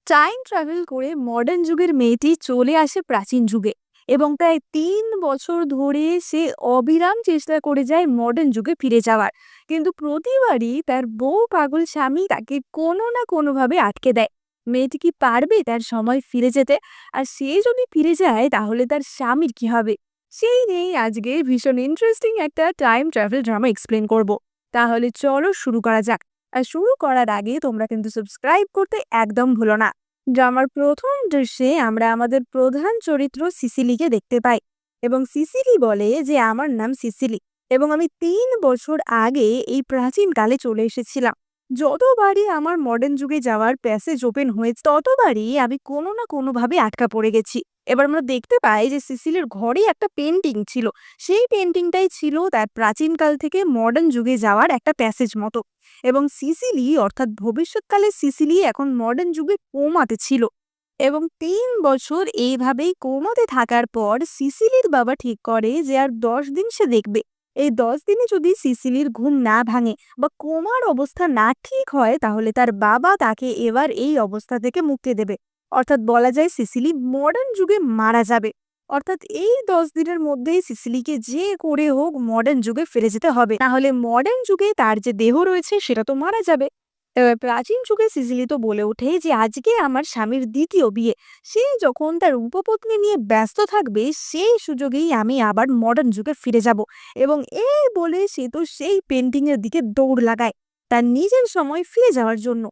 Time travel করে modern যুগের মেয়েটি চলে আসে প্রাচীন যুগে এবং প্রায় ৩ বছর ধরে সে অবিরাম চেষ্টা করে যায় মডার্ন যুগে ফিরে যাওয়ার। কিন্তু প্রতিবারই তার বউ পাগল স্বামী তাকে কোনো না কোনোভাবে আটকে দেয়। মেয়েটি কি পারবে তার সময় ফিরে যেতে? আর সে যদি ফিরে যায় তাহলে তার স্বামীর কি হবে? সেই নিয়েই আজকে ভীষণ ইন্টারেস্টিং একটা টাইম ট্রাভেল ড্রামা এক্সপ্লেন করব। তাহলে চলো শুরু করা যাক। আর শুরু করার আগে তোমরা কিন্তু সাবস্ক্রাইব করতে একদম ভুলো না। ড্রামার প্রথম দৃশ্যে আমরা আমাদের প্রধান চরিত্র সিসিলিকে দেখতে পাই এবং সিসিলি বলে যে আমার নাম সিসিলি এবং আমি ৩ বছর আগে এই প্রাচীন কালে চলে এসেছিলাম। যতবারই আমার মডার্ন যুগে যাওয়ার প্যাসেজ ওপেন হয়েছে ততবারই আমি কোনো না কোনোভাবে আটকা পড়ে গেছি। এবার আমরা দেখতে পাই যে সিসিলির ঘরে একটা পেন্টিং ছিল। সেই পেন্টিংটাই ছিল তার প্রাচীনকাল থেকে মডার্ন যুগে যাওয়ার একটা প্যাসেজ মতো। এবং সিসিলি অর্থাৎ ভবিষ্যৎকালে সিসিলি এখন মডার্ন যুগে কোমাতে ছিল এবং ৩ বছর এইভাবেই কোমাতে থাকার পর সিসিলির বাবা ঠিক করে যে আর ১০ দিন সে দেখবে। এই ১০ দিনে যদি সিসিলির ঘুম না ভাঙে বা কোমার অবস্থা না ঠিক হয় তাহলে তার বাবা তাকে এবার এই অবস্থা থেকে মুক্তি দেবে। অর্থাৎ বলা যায় সিসিলি মডার্ন যুগে মারা যাবে। অর্থাৎ এই ১০ দিনের মধ্যেই সিসিলিকে যে করে হোক মডার্ন যুগে ফিরে যেতে হবে, নাহলে মডার্ন যুগে তার যে দেহ রয়েছে সেটা তো মারা যাবে। এবার প্রাচীন যুগে সিসিলি তো বলে ওঠে যে আজকে আমার স্বামীর দ্বিতীয় বিয়ে। সে যখন তার উপপত্নী নিয়ে ব্যস্ত থাকবে সেই সুযোগেই আমি আবার মডার্ন যুগে ফিরে যাব। এবং এই বলে সে তো সেই পেন্টিং এর দিকে দৌড় লাগায় তার নিজের সময় ফিরে যাওয়ার জন্য।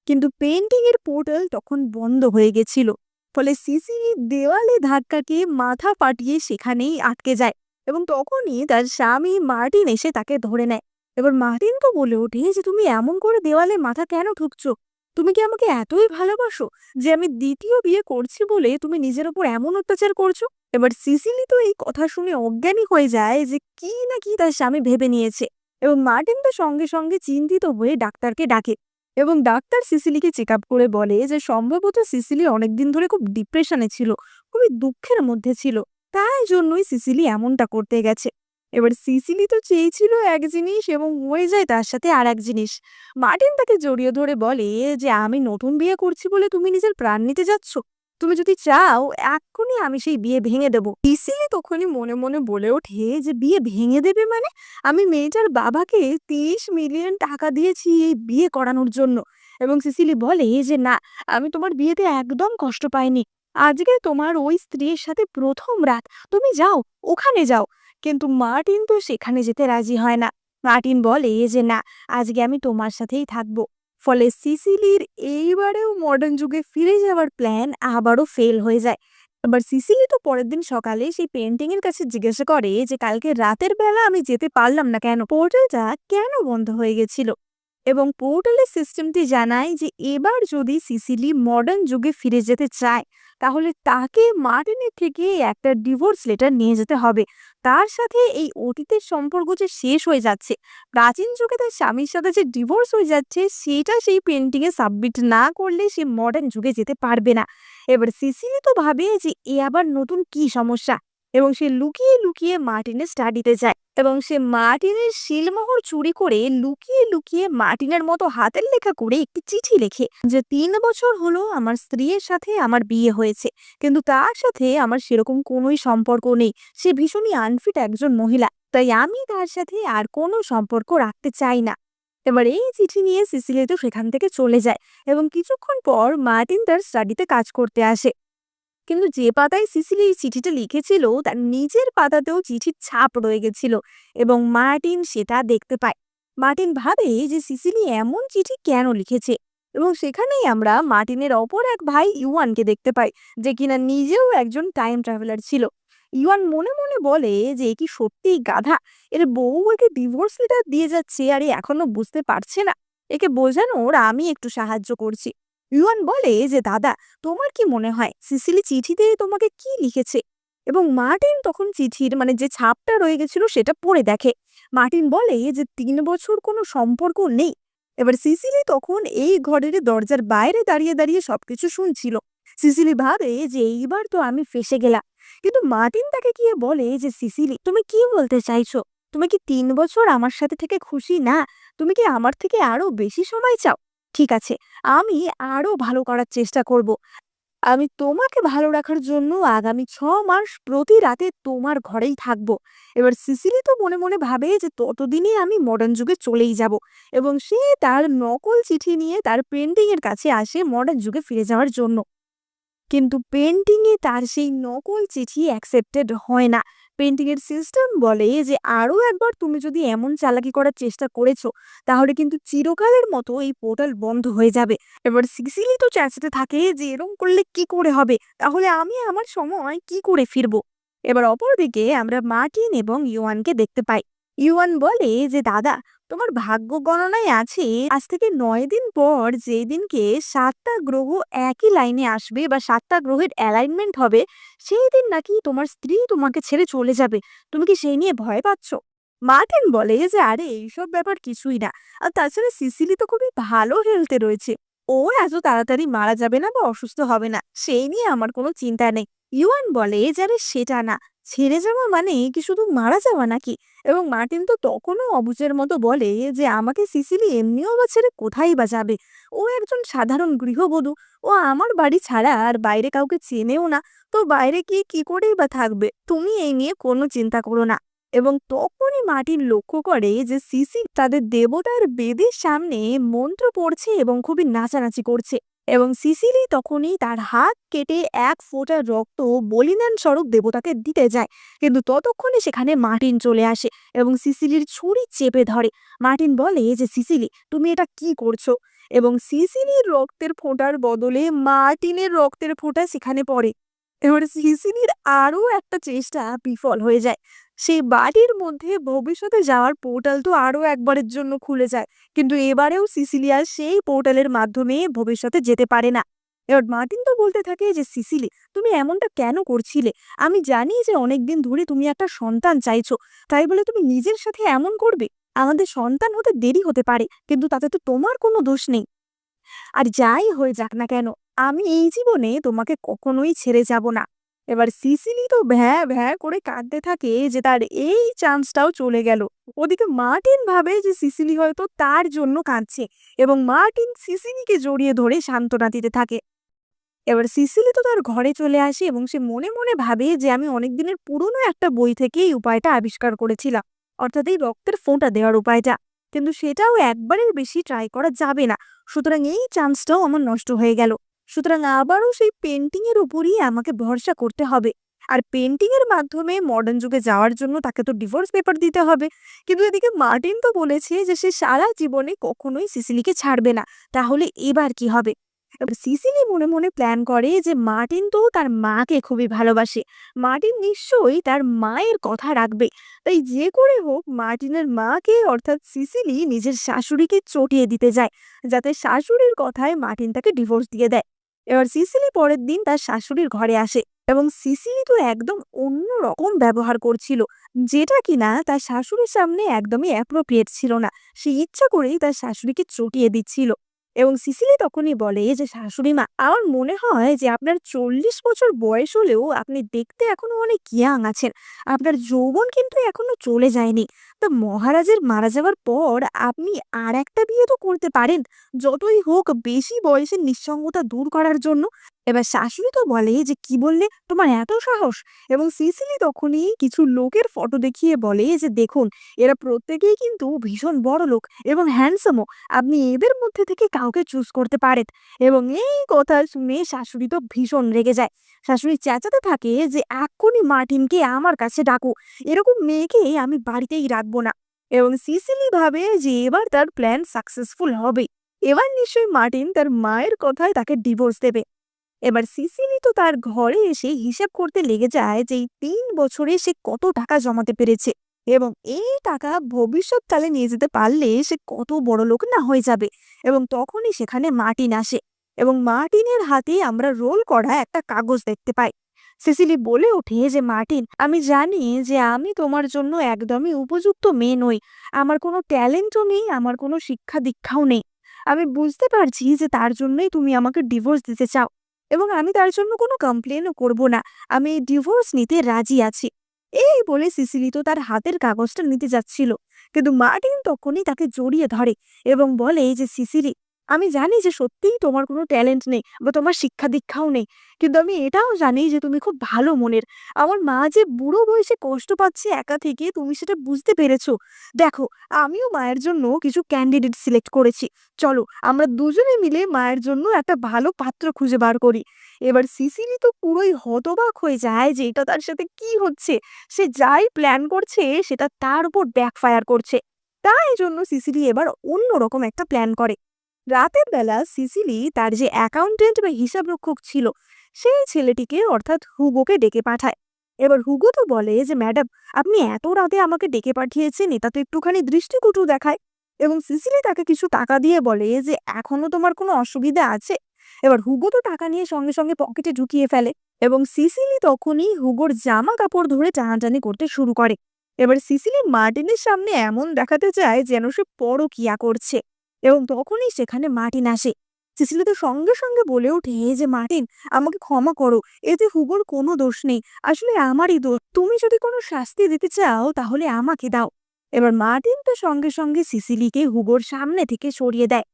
কিন্তু পেন্টিং এর পোর্টাল তখন বন্ধ হয়ে গেছিল। ফলে সিসিলি দেওয়ালে ধাক্কা খেয়ে মাথা ফাটিয়ে সেখানেই আটকে যায় এবং তখনই তার স্বামী মার্টিন এসে তাকে ধরে নেয়। এবার মার্টিন তো বলে ওঠে যে তুমি এমন করে দেওয়ালে মাথা কেন ঠুকছো? তুমি কি আমাকে এতই ভালোবাসো যে আমি দ্বিতীয় বিয়ে করছি বলে তুমি নিজের ওপর এমন অত্যাচার করছো? এবার সিসিলি তো এই কথা শুনে অজ্ঞানী হয়ে যায় যে কি না কি তার স্বামী ভেবে নিয়েছে। এবং মার্টিন তো সঙ্গে সঙ্গে চিন্তিত হয়ে ডাক্তারকে ডাকে এবং ডাক্তার সিসিলিকে চেক আপ করে বলে যে সম্ভবত সিসিলি অনেকদিন ধরে খুব ডিপ্রেশনে ছিল, খুবই দুঃখের মধ্যে ছিল, তাই জন্যই সিসিলি এমনটা করতে গেছে। এবার সিসিলি তো চেয়েছিল এক জিনিস এবং হয়ে যায় তার সাথে আর এক জিনিস। মার্টিন তাকে জড়িয়ে ধরে বলে যে আমি নতুন বিয়ে করছি বলে তুমি নিজের প্রাণ নিতে যাচ্ছ? তুমি যদি চাও এক্ষুনি আমি সেই বিয়ে ভেঙে দেবো। সিসিলি তখনই মনে মনে বলে ওঠে যে বিয়ে ভেঙে দেবে মানে? আমি মেয়েটার বাবাকে ৩০ মিলিয়ন টাকা দিয়েছি এই বিয়ে করানোর জন্য। এবং সিসিলি বলে যে না, আমি তোমার বিয়েতে একদম কষ্ট পাইনি। আজকে তোমার ওই স্ত্রীর সাথে প্রথম রাত, তুমি যাও, ওখানে যাও। কিন্তু মার্টিন তো সেখানে যেতে রাজি হয় না। মার্টিন বলে যে না, আজকে আমি তোমার সাথেই থাকবো। ফলে সিসিলির এইবারেও মডার্ন যুগে ফিরে যাওয়ার প্ল্যান আবারও ফেল হয়ে যায়। এবার সিসিলি তো পরের দিন সকালে সেই পেন্টিং এর কাছে জিজ্ঞাসা করে যে কালকে রাতের বেলা আমি যেতে পারলাম না কেন, পোর্টালটা কেন বন্ধ হয়ে গেছিল। এবং পোর্টালের সিস্টেমটি জানায় যে এবার যদি সিসিলি মডার্ন যুগে ফিরে যেতে চায় তাহলে তাকে মার্টিনের থেকে একটা ডিভোর্স লেটার নিয়ে যেতে হবে। তার সাথে এই অতীতের সম্পর্ক যে শেষ হয়ে যাচ্ছে, প্রাচীন যুগে তার স্বামীর সাথে যে ডিভোর্স হয়ে যাচ্ছে সেটা সেই পেন্টিং এ সাবমিট না করলে সে মডার্ন যুগে যেতে পারবে না। এবার সিসিলি তো ভাবে যে এ আবার নতুন কি সমস্যা এবং সে লুকিয়ে লুকিয়ে মার্টিনের স্টাডিতে যায় এবং সে মার্টিনের শিলমোহর চুরি করে লুকিয়ে লুকিয়ে মার্টিনের মতো হাতের লেখা করে একটি চিঠি লেখে যে ৩ বছর হলো আমার স্ত্রীর সাথে আমার বিয়ে হয়েছে, কিন্তু তার সাথে আমার সেরকম কোনোই সম্পর্ক নেই। সে ভীষণই আনফিট একজন মহিলা, তাই আমি তার সাথে আর কোনো সম্পর্ক রাখতে চাই না। এবার এই চিঠি নিয়ে সিসিলি তো সেখান থেকে চলে যায় এবং কিছুক্ষণ পর মার্টিন তার স্টাডিতে কাজ করতে আসে। কিন্তু যে পাতায় সিসিলি এই চিঠিটা লিখেছিল তার নিজের পাতাতেও চিঠির ছাপ রয়ে গেছিল এবং মার্টিন সেটা দেখতে পায়। মার্টিন ভাবে যে সিসিলি এমন চিঠি কেন লিখেছে এবং সেখানেই আমরা মার্টিনের অপর এক ভাই ইউয়ানকে দেখতে পাই, যে কিনা নিজেও একজন টাইম ট্রাভেলার ছিল। ইউয়ান মনে মনে বলে যে এ কি সত্যিই গাধা, এর বউ একে ডিভোর্স লেটার দিয়ে যাচ্ছে আর এ এখনো বুঝতে পারছে না। একে বোঝানোর আমি একটু সাহায্য করছি। ইউয়ান বলে যে দাদা, তোমার কি মনে হয় সিসিলি চিঠিতে তোমাকে কি লিখেছে? এবং মার্টিন তখন চিঠির যে ছাপটা রয়ে গেছিল সেটা পড়ে দেখে। মার্টিন বলে যে ৩ বছর কোনো সম্পর্ক নেই। এবার সিসিলি তখন এই ঘরের দরজার বাইরে দাঁড়িয়ে দাঁড়িয়ে সবকিছু শুনছিল। সিসিলি ভাবে যে এইবার তো আমি ফেসে গেলাম। কিন্তু মার্টিন তাকে গিয়ে বলে যে সিসিলি, তুমি কি বলতে চাইছো? তুমি কি ৩ বছর আমার সাথে থেকে খুশি না? তুমি কি আমার থেকে আরো বেশি সময় চাও? ঠিক আছে, আমি আরো ভালো করার চেষ্টা করব। আমি তোমাকে ভালো রাখার জন্য আগামী 6 মাস প্রতি রাতে তোমার ঘরেই থাকবো। এবার সিসিলি তো মনে মনে ভাবে যে ততদিনে আমি মডার্ন যুগে চলেই যাব, এবং সে তার নকল চিঠি নিয়ে তার পেন্টিং এর কাছে আসে মডার্ন যুগে ফিরে যাওয়ার জন্য। কিন্তু পেন্টিং এ তার সেই নকল চিঠি অ্যাকসেপ্টেড হয় না। পেন্টিং এর সিস্টেম বলে যে আরো একবার তুমি যদি এমন চালাকি করার চেষ্টা করেছো, তাহলে কিন্তু চিরকালের মতো এই পোর্টাল বন্ধ হয়ে যাবে। এবার সিসিলি তো চেঁচাতে থাকে যে এরম করলে কি করে হবে, তাহলে আমি আমার সময় কি করে ফিরবো। এবার অপরদিকে আমরা মার্টিন এবং ইওয়ানকে দেখতে পাই। ইওয়ান বলে যে দাদা, তোমার ভাগ্য গণনায় আছে আজ থেকে 9 দিন পর যেই দিনকে 7টা গ্রহ একই লাইনে আসবে বা 7টা গ্রহের অ্যালাইনমেন্ট হবে, সেই দিন নাকি তোমার স্ত্রী তোমাকে ছেড়ে চলে যাবে। তুমি কি সেই নিয়ে ভয় পাচ্ছ? মার্টিন বলে যে আরে এইসব ব্যাপার কিছুই না। আর তাছাড়া সিসিলি তো খুবই ভালো হেলথে রয়েছে, ও এত তাড়াতাড়ি মারা যাবে না বা অসুস্থ হবে না, সেই নিয়ে আমার কোনো চিন্তা নেই। ইউয়ান বলে যে আরে সেটা না, ছেড়ে যাওয়া মানে কি শুধু মারা যাওয়া নাকি? এবং মার্টিন তো তখনও অবুঝের মতো বলে যে আমাকে সিসিলি এমনিও বা ছেড়ে কোথায় বা যাবে, ও একজন সাধারণ গৃহবধূ, ও আমার বাড়ি ছাড়া আর বাইরে কাউকে চেনেও না, তো বাইরে গিয়ে কি করেই বা থাকবে, তুমি এই নিয়ে কোনো চিন্তা করো না। এবং তখনই মার্টিন লক্ষ্য করে যে সিসি তাদের দেবতার বেদির সামনে মন্ত্র পড়ছে এবং খুবই নাচানাচি করছে, এবং সিসিলি তখনই তার হাত কেটে 1 ফোঁটা রক্ত বলিদান স্বরূপ দেবতাকে দিতে যায়। কিন্তু ততক্ষণে সেখানে মার্টিন চলে আসে এবং সিসিলির ছুরি চেপে ধরে। মার্টিন বলে যে সিসিলি, তুমি এটা কি করছো? এবং সিসিলির রক্তের ফোঁটার বদলে মার্টিনের রক্তের ফোঁটা সেখানে পড়ে। এবার সিসিলির আরো একটা চেষ্টা বিফল হয়ে যায়। সেই বাড়ির মধ্যে ভবিষ্যতে যাওয়ার পোর্টাল তো আরো একবারের জন্য খুলে যায়, কিন্তু এবারেও সিসিলিয়া সেই পোর্টালের মাধ্যমে ভবিষ্যতে যেতে পারে না। এবার মার্টিন তো বলতে থাকে যে সিসিলি, তুমি এমনটা কেন করছিলে? আমি জানি যে অনেকদিন ধরে তুমি একটা সন্তান চাইছো, তাই বলে তুমি নিজের সাথে এমন করবে? আমাদের সন্তান হতে দেরি হতে পারে, কিন্তু তাতে তো তোমার কোনো দোষ নেই। আর যাই হয়ে যাক না কেন, আমি এই জীবনে তোমাকে কখনোই ছেড়ে যাব না। এবার সিসিলি তো ভ্যাঁ ভ্যাঁ করে কাঁদতে থাকে যে তার এই চান্সটাও চলে গেল। ওদিকে মার্টিন ভাবে যে সিসিলি হয়তো তার জন্য কাঁদছে, এবং মার্টিন সিসিলিকে জড়িয়ে ধরে সান্ত্বনা দিতে থাকে। এবার সিসিলি তো তার ঘরে চলে আসে এবং সে মনে মনে ভাবে যে আমি অনেক দিনের পুরনো একটা বই থেকে এই উপায়টা আবিষ্কার করেছিলাম, অর্থাৎ এই রক্তের ফোঁটা দেওয়ার উপায়টা। কিন্তু সেটাও একবারের বেশি ট্রাই করা যাবে না, সুতরাং এই চান্সটাও আমার নষ্ট হয়ে গেল। সুতরাং আবারও সেই পেন্টিং এর উপরই আমাকে ভরসা করতে হবে। আর পেন্টিং এর মাধ্যমে মডার্ন যুগে যাওয়ার জন্য তাকে তো ডিভোর্স পেপার দিতে হবে। কিন্তু এদিকে মার্টিন তো বলেছে যে সে সারা জীবনে কখনোই সিসিলিকে ছাড়বে না। তাহলে এবার কি হবে? এবার সিসিলি মনে মনে প্ল্যান করে যে মার্টিন তো তার মাকে খুবই ভালোবাসে, মার্টিন নিশ্চয়ই তার মায়ের কথা রাখবে। তাই যে করে হোক মার্টিনের মাকে অর্থাৎ সিসিলি নিজের শাশুড়িকে চটিয়ে দিতে যায়, যাতে শাশুড়ির কথায় মার্টিন তাকে ডিভোর্স দিয়ে দেয়। এবার সিসিলি পরের দিন তার শাশুড়ির ঘরে আসে, এবং সিসিলি তো একদম অন্য রকম ব্যবহার করছিল, যেটা কিনা তার শাশুড়ির সামনে একদমই অ্যাপ্রোপ্রিয়েট ছিল না। সে ইচ্ছা করেই তার শাশুড়িকে চটিয়ে দিচ্ছিল। এবং সিসিলি তখনই বলে যে শাশুড়ি মা, আমার মনে হয় যে আপনার 40 বছর বয়স হলেও আপনি দেখতে এখনো অনেক ইয়াং আছেন, আপনার যৌবন কিন্তু এখনো চলে যায়নি। তা মহারাজের মারা যাওয়ার পর আপনি আর একটা বিয়ে তো করতে পারেন, যতই হোক বেশি বয়সের নিঃসঙ্গতা দূর করার জন্য। এবার শাশুড়ি তো বলে যে কি বললে, তোমার এত সাহস? এবং সিসিলি তখনই কিছু লোকের ফটো দেখিয়ে বলে যে দেখুন, এরা প্রত্যেকেই কিন্তু ভীষণ বড় লোক এবং হ্যান্ডসামও, আপনি এদের মধ্যে থেকে কাউকে চুজ করতে পারেন। এবং এই কথা শুনে শাশুড়ি তো ভীষণ রেগে যায়। শাশুড়ি চেঁচাতে থাকে যে এক্ষুনি মার্টিনকে আমার কাছে ডাকো, এরকম মেয়েকে আমি বাড়িতেই রাখবো না। এবং সিসিলি ভাবে যে এবার তার প্ল্যান সাকসেসফুল হবে, এবার নিশ্চয়ই মার্টিন তার মায়ের কথায় তাকে ডিভোর্স দেবে। এবার সিসিলি তো তার ঘরে এসে হিসেব করতে লেগে যায় যে এই 3 বছরে সে কত টাকা জমাতে পেরেছে, এবং এই টাকা ভবিষ্যৎকালে নিয়ে যেতে পারলে সে কত বড় লোক না হয়ে যাবে। এবং তখনই সেখানে মার্টিন আসে, এবং মার্টিনের হাতে আমরা রোল করা একটা কাগজ দেখতে পাই। সিসিলি বলে ওঠে যে মার্টিন, আমি জানি যে আমি তোমার জন্য একদমই উপযুক্ত মেয়ে নই, আমার কোনো ট্যালেন্টও নেই, আমার কোনো শিক্ষা দীক্ষাও নেই। আমি বুঝতে পারছি যে তার জন্যই তুমি আমাকে ডিভোর্স দিতে চাও, এবং আমি তার জন্য কোনো কমপ্লেনও করব না, আমি ডিভোর্স নিতে রাজি আছি। এই বলে সিসিলি তো তার হাতের কাগজটা নিতে যাচ্ছিল, কিন্তু মার্টিন তখনই তাকে জড়িয়ে ধরে এবং বলে যে সিসিলি, আমি জানি যে সত্যিই তোমার কোনো ট্যালেন্ট নেই বা তোমার শিক্ষা-দীক্ষাও নেই। কিন্তু আমি এটাও জানি যে তুমি খুব ভালো মনের। আমার মা যে বুড়ো বয়সে কষ্ট পাচ্ছে একা থেকে তুমি সেটা বুঝতে পেরেছো। দেখো, আমিও মায়ের জন্য কিছু ক্যান্ডিডেট সিলেক্ট করেছি। চলো আমরা দুজনে মিলে মায়ের জন্য একটা ভালো পাত্র খুঁজে বার করি। এবার সিসিলি তো পুরোই হতবাক হয়ে যায় যে এটা তার সাথে কি হচ্ছে? সে যাই প্ল্যান করছে সেটা তার উপর ব্যাকফায়ার করছে। তাই জন্য সিসিলি এবার অন্যরকম একটা প্ল্যান করে। রাতের বেলা সিসিলি তার যে অ্যাকাউন্টেন্ট বা হিসাবরক্ষক ছিল সেই ছেলেটিকে অর্থাৎ হুগোকে ডেকে পাঠায়। এবার হুগো তো বলে যে ম্যাডাম, আপনি এত রাতে আমাকে ডেকে পাঠিয়েছেন, এটা তো একটুখানি দৃষ্টিকটু দেখায়। এবং সিসিলি তাকে কিছু টাকা দিয়ে বলে যে এখনো তোমার কোনো অসুবিধা আছে? এবার হুগো তো টাকা নিয়ে সঙ্গে সঙ্গে পকেটে ঢুকিয়ে ফেলে এবং সিসিলি তখনই হুগোর জামা কাপড় ধরে টানাটানি করতে শুরু করে। এবার সিসিলি মার্টিনের সামনে এমন দেখাতে চায় যেন সে পরকিয়া করছে এবং তখনই সেখানে মার্টিন আসে। সিসিলি তো সঙ্গে সঙ্গে বলে ওঠে যে মার্টিন, আমাকে ক্ষমা করো, এতে হুগোর কোনো দোষ নেই, আসলে আমারই দোষ। তুমি যদি কোনো শাস্তি দিতে চাও তাহলে আমাকে দাও। এবার মার্টিন তো সঙ্গে সঙ্গে সিসিলিকে হুগোর সামনে থেকে সরিয়ে দেয়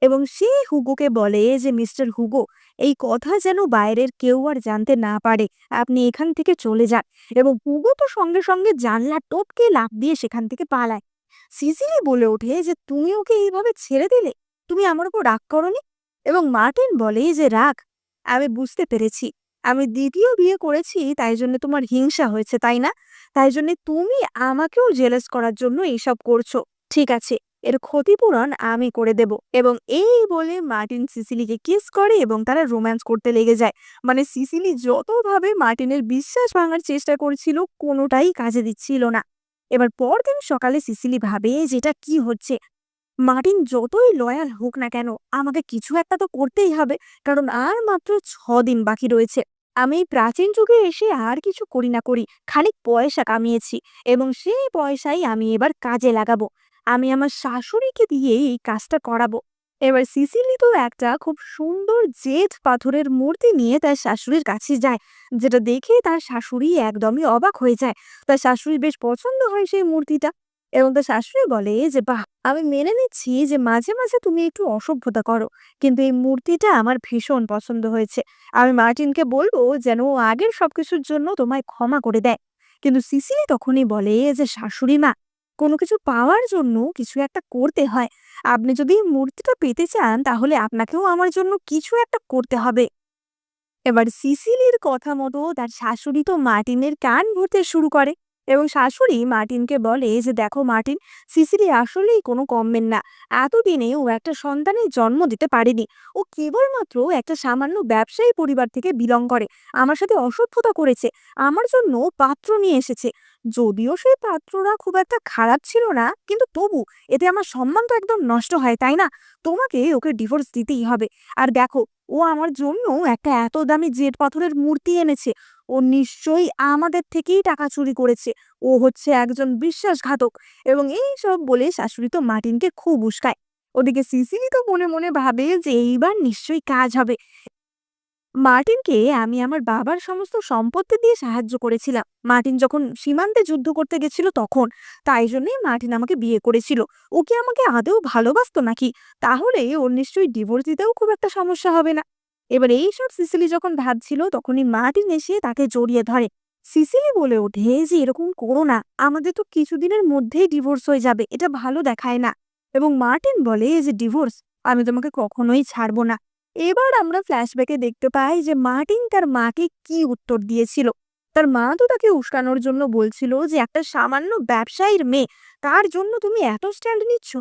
এবং সে হুগোকে বলে যে মিস্টার হুগো, এই কথা যেন বাইরের কেউ আর জানতে না পারে, আপনি এখান থেকে চলে যান। এবং হুগো তো সঙ্গে সঙ্গে জানলা টপকে লাফ দিয়ে সেখান থেকে পালায়। সিসিলি বলে ওঠে যে তুমি ওকে এইভাবে ছেড়ে দিলে, তুমি আমার উপর রাগ করনি? এবং মার্টিন বলে যে রাগ, আমি বুঝতে পেরেছি, আমি দ্বিতীয় বিয়ে করেছি তাই জন্য তোমার হিংসা হয়েছে তাই না? তাই জন্য তুমি আমাকেও জেলাস করার জন্য এইসব করছো। ঠিক আছে, এর ক্ষতিপূরণ আমি করে দেব। এবং এই বলে মার্টিন সিসিলিকে কিস করে এবং তারা রোম্যান্স করতে লেগে যায়। মানে সিসিলি যতভাবে মার্টিনের বিশ্বাস ভাঙার চেষ্টা করছিল কোনোটাই কাজে দিচ্ছিল না। এবার পরদিন সকালে সিসিলি ভাবে যেটা কি হচ্ছে। মার্টিন যতই লয়াল হোক না কেন, আমাকে কিছু একটা তো করতেই হবে, কারণ আর মাত্র 6 দিন বাকি রয়েছে। আমি এই প্রাচীন যুগে এসে আর কিছু করি না করি, খানিক পয়সা কামিয়েছি এবং সেই পয়সাই আমি এবার কাজে লাগাবো। আমি আমার শাশুড়িকে দিয়ে এই কাজটা করাবো। এবার সিসিলি তো একটা খুব সুন্দর জেদ পাথরের মূর্তি নিয়ে তার শাশুড়ির কাছে যায়, যেটা দেখে তার শাশুড়ি একদমই অবাক হয়ে যায়। তার শাশুড়ির বেশ পছন্দ হয় সেই মূর্তিটা এবং তার শাশুড়ি বলে যে বাহ, আমি মেনে নিচ্ছি যে মাঝে মাঝে তুমি একটু অসভ্যতা করো, কিন্তু এই মূর্তিটা আমার ভীষণ পছন্দ হয়েছে। আমি মার্টিনকে বলবো যেন ও আগের সবকিছুর জন্য তোমায় ক্ষমা করে দেয়। কিন্তু সিসিলি তখনই বলে যে শাশুড়ি মা, কোনো কিছু পাওয়ার জন্য কিছু একটা করতে হয়। আপনি যদি এই মূর্তিটা পেতে চান তাহলে আপনাকেও আমার জন্য কিছু একটা করতে হবে। এবার সিসিলির কথা মতো তার শাশুড়ি তো মার্টিনের কান ভরতে শুরু করে এবং শাশুড়ি মার্টিনকে বলে যে দেখো মার্টিন, সিসিলি আসলেই কোনো কমবেন না। এতদিনে ও একটা সন্তানের জন্ম দিতে পারেনি। ও কেবলমাত্র একটা সামান্য ব্যবসায়ী পরিবার থেকে বিলং করে, আমার সাথে অসভ্যতা করেছে, আমার জন্য পাত্র নিয়ে এসেছে। যদিও সেই পাত্ররা খুব একটা খারাপ ছিল না, কিন্তু তবু এতে আমার সম্মান তো একদম নষ্ট হয় তাই না? তোমাকে ওকে ডিভোর্স দিতেই হবে। আর দেখো, ও আমার জন্য একটা এত দামি জেড পাথরের মূর্তি এনেছে। ও নিশ্চয়ই আমাদের থেকেই টাকা চুরি করেছে। ও হচ্ছে একজন বিশ্বাসঘাতক। এবং এই সব বলে শাশুড়ি তো মার্টিনকে খুব উস্কায়। ওদিকে সিসিলি তো মনে মনে ভাবে যে এইবার নিশ্চয়ই কাজ হবে। মার্টিনকে আমি আমার বাবার সমস্ত সম্পত্তি দিয়ে সাহায্য করেছিলাম মার্টিন যখন সীমান্তে যুদ্ধ করতে গেছিল তখন। তাই জন্যই মার্টিন আমাকে বিয়ে করেছিল। ও কি আমাকে আদৌ ভালোবাসতো নাকি? তাহলে ওর নিশ্চয়ই ডিভোর্স দিতেও খুব একটা সমস্যা হবে না। এবার এইসব সিসিলি যখন ভাবছিল তখনই মার্টিন এসে তাকে জড়িয়ে ধরে। সিসিলি বলে ওঠে যে এরকম করো না, আমাদের তো কিছুদিনের মধ্যেই ডিভোর্স হয়ে যাবে, এটা ভালো দেখায় না। এবং মার্টিন বলে যে ডিভোর্স, আমি তোমাকে কখনোই ছাড়বো না। এবার আমরা ফ্ল্যাশব্যাকে দেখতে পাই যে মার্টিন তার মাকে কি উত্তর দিয়েছিল। তার মা তো তাকে উস্কানোর জন্য বলছিল যে একটা সামান্য ব্যবসায়ীর মেয়ে, তার জন্য তুমি এত স্ট্যান্ড নিচ্ছ।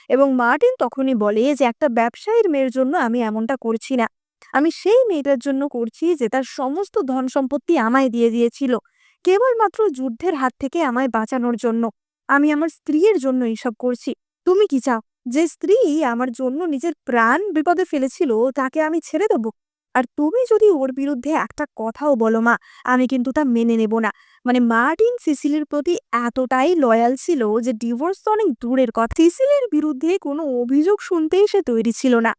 এবং মার্টিন তখনই বলে যে একটা ব্যবসায়ীর মেয়ের জন্য আমি এমনটা করছি না, আমি সেই মেয়েটার জন্য করছি যে তার সমস্ত ধন সম্পত্তি আমায় দিয়ে দিয়েছিল কেবলমাত্র যুদ্ধের হাত থেকে আমায় বাঁচানোর জন্য। আমি আমার স্ত্রীর জন্য এইসব করছি। তুমি কি চাও যে স্ত্রী আমার জন্য নিজের প্রাণ বিপদে ফেলেছিল তাকে আমি ছেড়ে দেব? আর তুমি যদি ওর বিরুদ্ধে একটা কথাও বলো মা, আমি কিন্তু তা মেনে নেব না। মানে মার্টিন সিসিলির প্রতি এতটাই লয়াল ছিল যে ডিভোর্স তো অনেক দূরের কথা, সিসিলির বিরুদ্ধে কোনো অভিযোগ শুনতেই সে তৈরি ছিল না।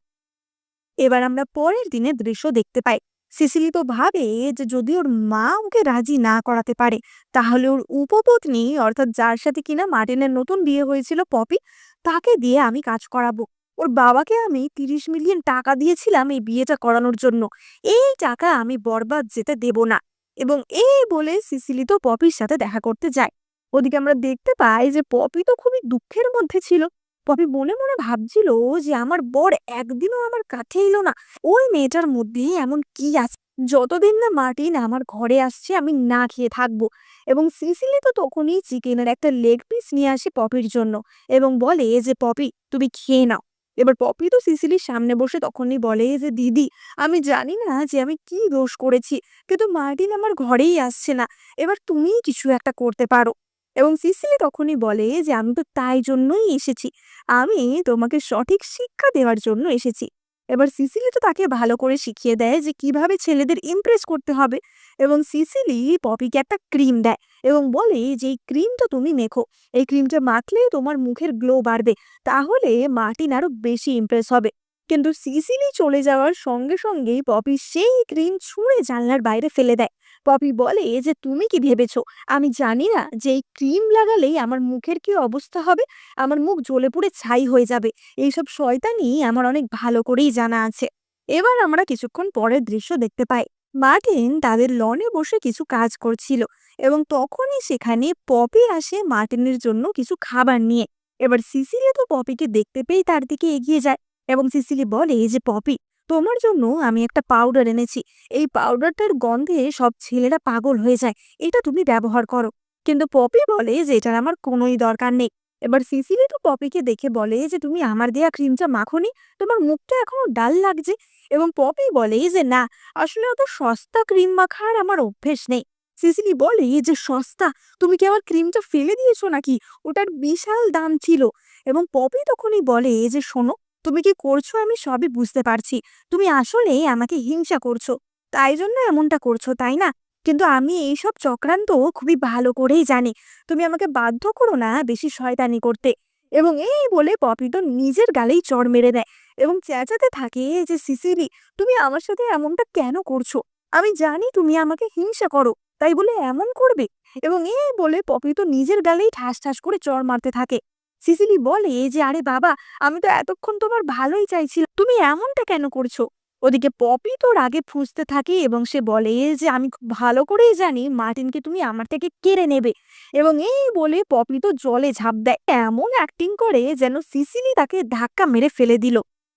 এবার আমরা পরের দিনের দৃশ্য দেখতে পাই। সিসিলি তো ভাবে যে যদি ওর মা ওকে রাজি না করাতে পারে তাহলে ওর উপপত্নী অর্থাৎ যার সাথে কিনা মার্টিনের নতুন বিয়ে হয়েছিল পপি, তাকে দিয়ে আমি কাজ করাবো। ওর বাবাকে আমি 30 মিলিয়ন টাকা দিয়েছিলাম এই বিয়েটা করানোর জন্য। এই টাকা আমি বরবাদ যেতে দেব না। এবং এই বলে সিসিলি তো পপির সাথে দেখা করতে যায়। ওদিকে আমরা দেখতে পাই যে পপি তো খুবই দুঃখের মধ্যে ছিল। পপি মনে মনে ভাবছিল যে আমার বর একদিনও আমার কাছে এলো না। ওই মেয়েটার মধ্যে এমন কি আছে, যতদিন না মার্টিন আমার ঘরে আসছে আমি না খেয়ে থাকবো। এবং সিসিলি তো তখনই চিকেনের একটা লেগ পিস নিয়ে আসে পপির জন্য এবং বলে যে পপি তুমি খেয়ে নাও। এবার পপি তো সিসিলির সামনে বসে তখনই বলে যে দিদি, আমি জানি না যে আমি কি দোষ করেছি, কিন্তু মার্টিন আমার ঘরেই আসছে না। এবার তুমিই কিছু একটা করতে পারো। এবং সিসিলি তখনই বলে যে আমি তো তাই জন্যই এসেছি, আমি তোমাকে সঠিক শিক্ষা দেওয়ার জন্য এসেছি। এবার সিসিলি তো তাকে ভালো করে শিখিয়ে দেয় যে কিভাবে ছেলেদের ইমপ্রেস করতে হবে। এবং সিসিলি পপিকে একটা ক্রিম দেয় এবং বলে যে এই ক্রিমটা তুমি মেখো, এই ক্রিমটা মাখলে তোমার মুখের গ্লো বাড়বে, তাহলে মার্টিন আরো বেশি ইমপ্রেস হবে। কিন্তু সিসিলি চলে যাওয়ার সঙ্গে সঙ্গেই পপি সেই ক্রিম ছুঁড়ে জানলার বাইরে ফেলে দেয়। পপি বলে যে তুমি কি ভেবেছো আমি জানি না যে এই ক্রিম লাগালেই আমার মুখের কি অবস্থা হবে, আমার মুখ জ্বলে পুড়ে ছাই হয়ে যাবে। এইসব শয়তানি আমার অনেক ভালো করেই জানা আছে। এবার আমরা কিছুক্ষণ পরের দৃশ্য দেখতে পাই। মার্টিন তাদের লনে বসে কিছু কাজ করছিল এবং তখনই সেখানে পপি আসে মার্টিনের জন্য কিছু খাবার নিয়ে। এবার সিসিলি তো পপিকে দেখতে পেয়ে তার দিকে এগিয়ে যায় এবং সিসিলি বলে যে পপি, তোমার জন্য আমি একটা পাউডার এনেছি, এই পাউডারটার গন্ধে সব ছেলেরা পাগল হয়ে যায়, এটা তুমি ব্যবহার করো। কিন্তু পপি বলে যে এটার আমার কোনোই দরকার নেই। এবার সিসিলি তো পপিকে দেখে বলে যে তুমি আমার দেয়া ক্রিমটা মাখোনি, তোমার মুখটা এখনো ডাল লাগছে। এবং পপি বলে যে না, আসলে অত সস্তা ক্রিম মাখার আমার অভ্যেস নেই। সিসিলি বলে যে সস্তা, তুমি কি আমার ক্রিমটা ফেলে দিয়েছো নাকি, ওটার বিশাল দাম ছিল। এবং পপি তখনই বলে যে শোনো, তুমি কি করছো আমি সবই বুঝতে পারছি, তুমি আসলে আমাকে হিংসা করছো, তাই জন্য এমনটা করছো তাই না? কিন্তু আমি এইসব চক্রান্ত খুবই ভালো করেই জানি, তুমি আমাকে বাধ্য করো না বেশি শয়তানি করতে। এবং এই বলে পপি তো নিজের গালেই চড় মেরে দেয় এবং চেঁচাতে থাকে যে সিসিলি, তুমি আমার সাথে এমনটা কেন করছো? আমি জানি তুমি আমাকে হিংসা করো, তাই বলে এমন করবে? এবং এই বলে পপি তো নিজের গালেই ঠাস ঠাস করে চড় মারতে থাকে। সিসিলি বলে যে আরে বাবা, আমি তো এতক্ষণ তোমার ভালোই চাইছিলাম, তুমি এমনটা কেন করছো? ওদিকে পপি তো রাগে ফুঁসতে থাকে এবং সে বলে যে আমি খুব ভালো করেই জানি মার্টিনকে তুমি আমার থেকে কেড়ে নেবে। এবং এই বলে পপি তো জলে ঝাঁপ দেয়, এমন অ্যাক্টিং করে যেন সিসিলি তাকে ধাক্কা মেরে ফেলে দিল।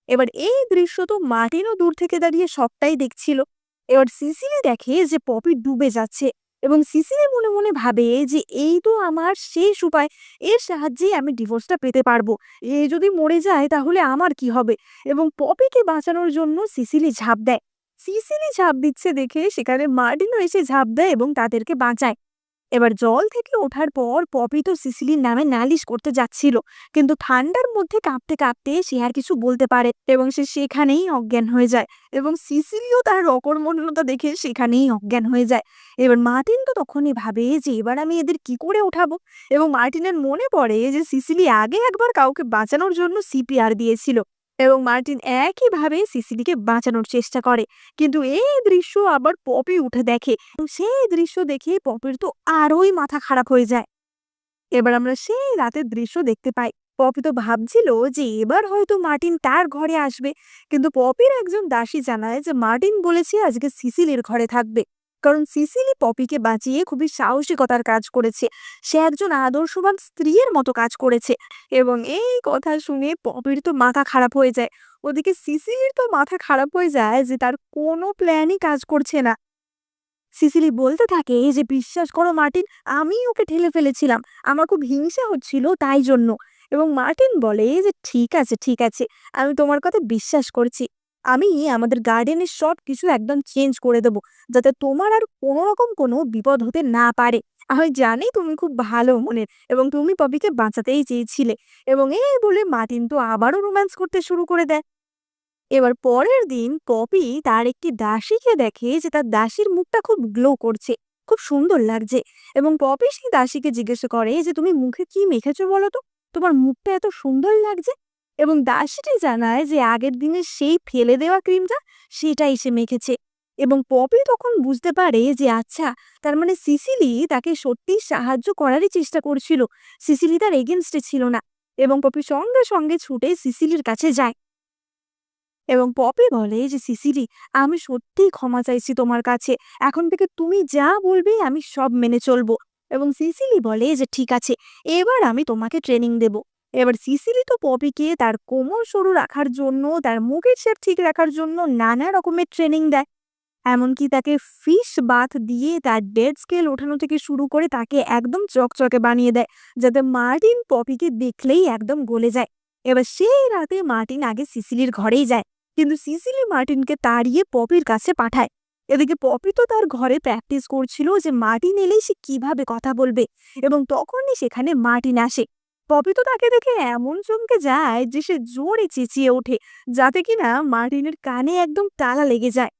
এবার এই দৃশ্য তো মার্টিনও দূর থেকে দাঁড়িয়ে সবটাই দেখছিল। এবার সিসিলি দেখে যে পপি ডুবে যাচ্ছে এবং সিসিলি মনে মনে ভাবে যে এই তো আমার শেষ উপায়, এর সাহায্যেই আমি ডিভোর্সটা পেতে পারবো। এ যদি মরে যায় তাহলে আমার কি হবে? এবং পপিকে বাঁচানোর জন্য সিসিলি ঝাঁপ দেয়। সিসিলি ঝাঁপ দিচ্ছে দেখে সেখানে মার্টিনও এসে ঝাঁপ দেয় এবং তাদেরকে বাঁচায়। এবার জল থেকে ওঠার পর পপি তো সিসিলির নামে নালিশ করতে যাচ্ছিল, কিন্তু ঠান্ডার মধ্যে কাঁপতে কাঁপতে সে আর কিছু বলতে পারে এবং সে সেখানেই অজ্ঞান হয়ে যায়। এবং সিসিলিও তার অকর্মণ্যতা দেখে সেখানেই অজ্ঞান হয়ে যায়। এবার মার্টিন তো তখনই ভাবে যে এবার আমি এদের কি করে ওঠাবো। এবং মার্টিনের মনে পড়ে যে সিসিলি আগে একবার কাউকে বাঁচানোর জন্য সিপিআর দিয়েছিল এবং মার্টিন একইভাবে সিসিলিকে বাঁচানোর চেষ্টা করে। কিন্তু এই দৃশ্য আবার পপি উঠে দেখে এবং সেই দৃশ্য দেখে পপির তো আরোই মাথা খারাপ হয়ে যায়। এবার আমরা সেই রাতের দৃশ্য দেখতে পাই। পপি তো ভাবছিল যে এবার হয়তো মার্টিন তার ঘরে আসবে, কিন্তু পপির একজন দাসী জানায় যে মার্টিন বলেছে আজকে সিসিলির ঘরে থাকবে, কারণ সিসিলি পপিকে বাঁচিয়ে খুবই সাহসিকতার কাজ করেছে, সে একজন আদর্শবান স্ত্রীর মতো কাজ করেছে। এবং এই কথা শুনে পপির তো মাথা খারাপ হয়ে যায়। ওদিকে সিসিলির তো মাথা খারাপ হয়ে যায় যে তার কোনো প্ল্যানই কাজ করছে না। সিসিলি বলতে থাকে যে বিশ্বাস করো মার্টিন, আমি ওকে ঠেলে ফেলেছিলাম, আমার খুব হিংসা হচ্ছিল তাই জন্য। এবং মার্টিন বলে যে ঠিক আছে ঠিক আছে, আমি তোমার কথা বিশ্বাস করছি, আমি আমাদের গার্ডেনের সব কিছু একদম চেঞ্জ করে দেবো, যাতে তোমার আর কোনো রকম কোনো বিপদ হতে না পারে। আমি জানি তুমি খুব ভালো মনের এবং তুমি পপিকে বাঁচাতেই চেয়েছিলে। এবং এই বলে মার্টিন তো আবারও রোম্যান্স করতে শুরু করে দেয়। এবার পরের দিন পপি তার একটি দাসীকে দেখে যে তার দাসীর মুখটা খুব গ্লো করছে, খুব সুন্দর লাগছে। এবং পপি সেই দাসীকে জিজ্ঞেস করে যে তুমি মুখে কি মেখেছো বলো তো, তোমার মুখটা এত সুন্দর লাগছে। এবং দাসীটি জানায় যে আগের দিনের সেই ফেলে দেওয়া ক্রিমটা সেটাই সে মেখেছে। এবং পপি তখন বুঝতে পারে যে আচ্ছা, তার মানে সিসিলি তাকে সত্যি সাহায্য করারই চেষ্টা করছিল, সিসিলি তার এগেনস্টে ছিল না। এবং পপি সঙ্গে সঙ্গে ছুটে সিসিলির কাছে যায় এবং পপি বলে যে, "সিসিলি, আমি সত্যিই ক্ষমা চাইছি তোমার কাছে। এখন থেকে তুমি যা বলবে আমি সব মেনে চলবো।" এবং সিসিলি বলে যে, "ঠিক আছে, এবার আমি তোমাকে ট্রেনিং দেব।" এবার সিসিলি তো পপিকে তার কোমর সরু রাখার জন্য, তার মুখের শেপ ঠিক রাখার জন্য নানা রকমের ট্রেনিং দেয়। এমনকি তাকে ফিশ বাথ দিয়ে তার ডেড স্কেল ওঠানো থেকে শুরু করে তাকে একদম চকচকে বানিয়ে দেয়, যাতে মার্টিন পপিকে দেখলেই একদম গলে যায়। এবার সেই রাতে মার্টিন আগে সিসিলির ঘরেই যায়, কিন্তু সিসিলি মার্টিনকে তাড়িয়ে পপির কাছে পাঠায়। এদিকে পপি তো তার ঘরে প্র্যাকটিস করছিল যে মার্টিন এলেই সে কিভাবে কথা বলবে, এবং তখনই সেখানে মার্টিন আসে। পপি তো তাকে দেখে এমন চমকে যায় যে সে জোরে চেঁচিয়ে ওঠে, যাতে কিনা মার্টিনের কানে একদম তালা লেগে যায়।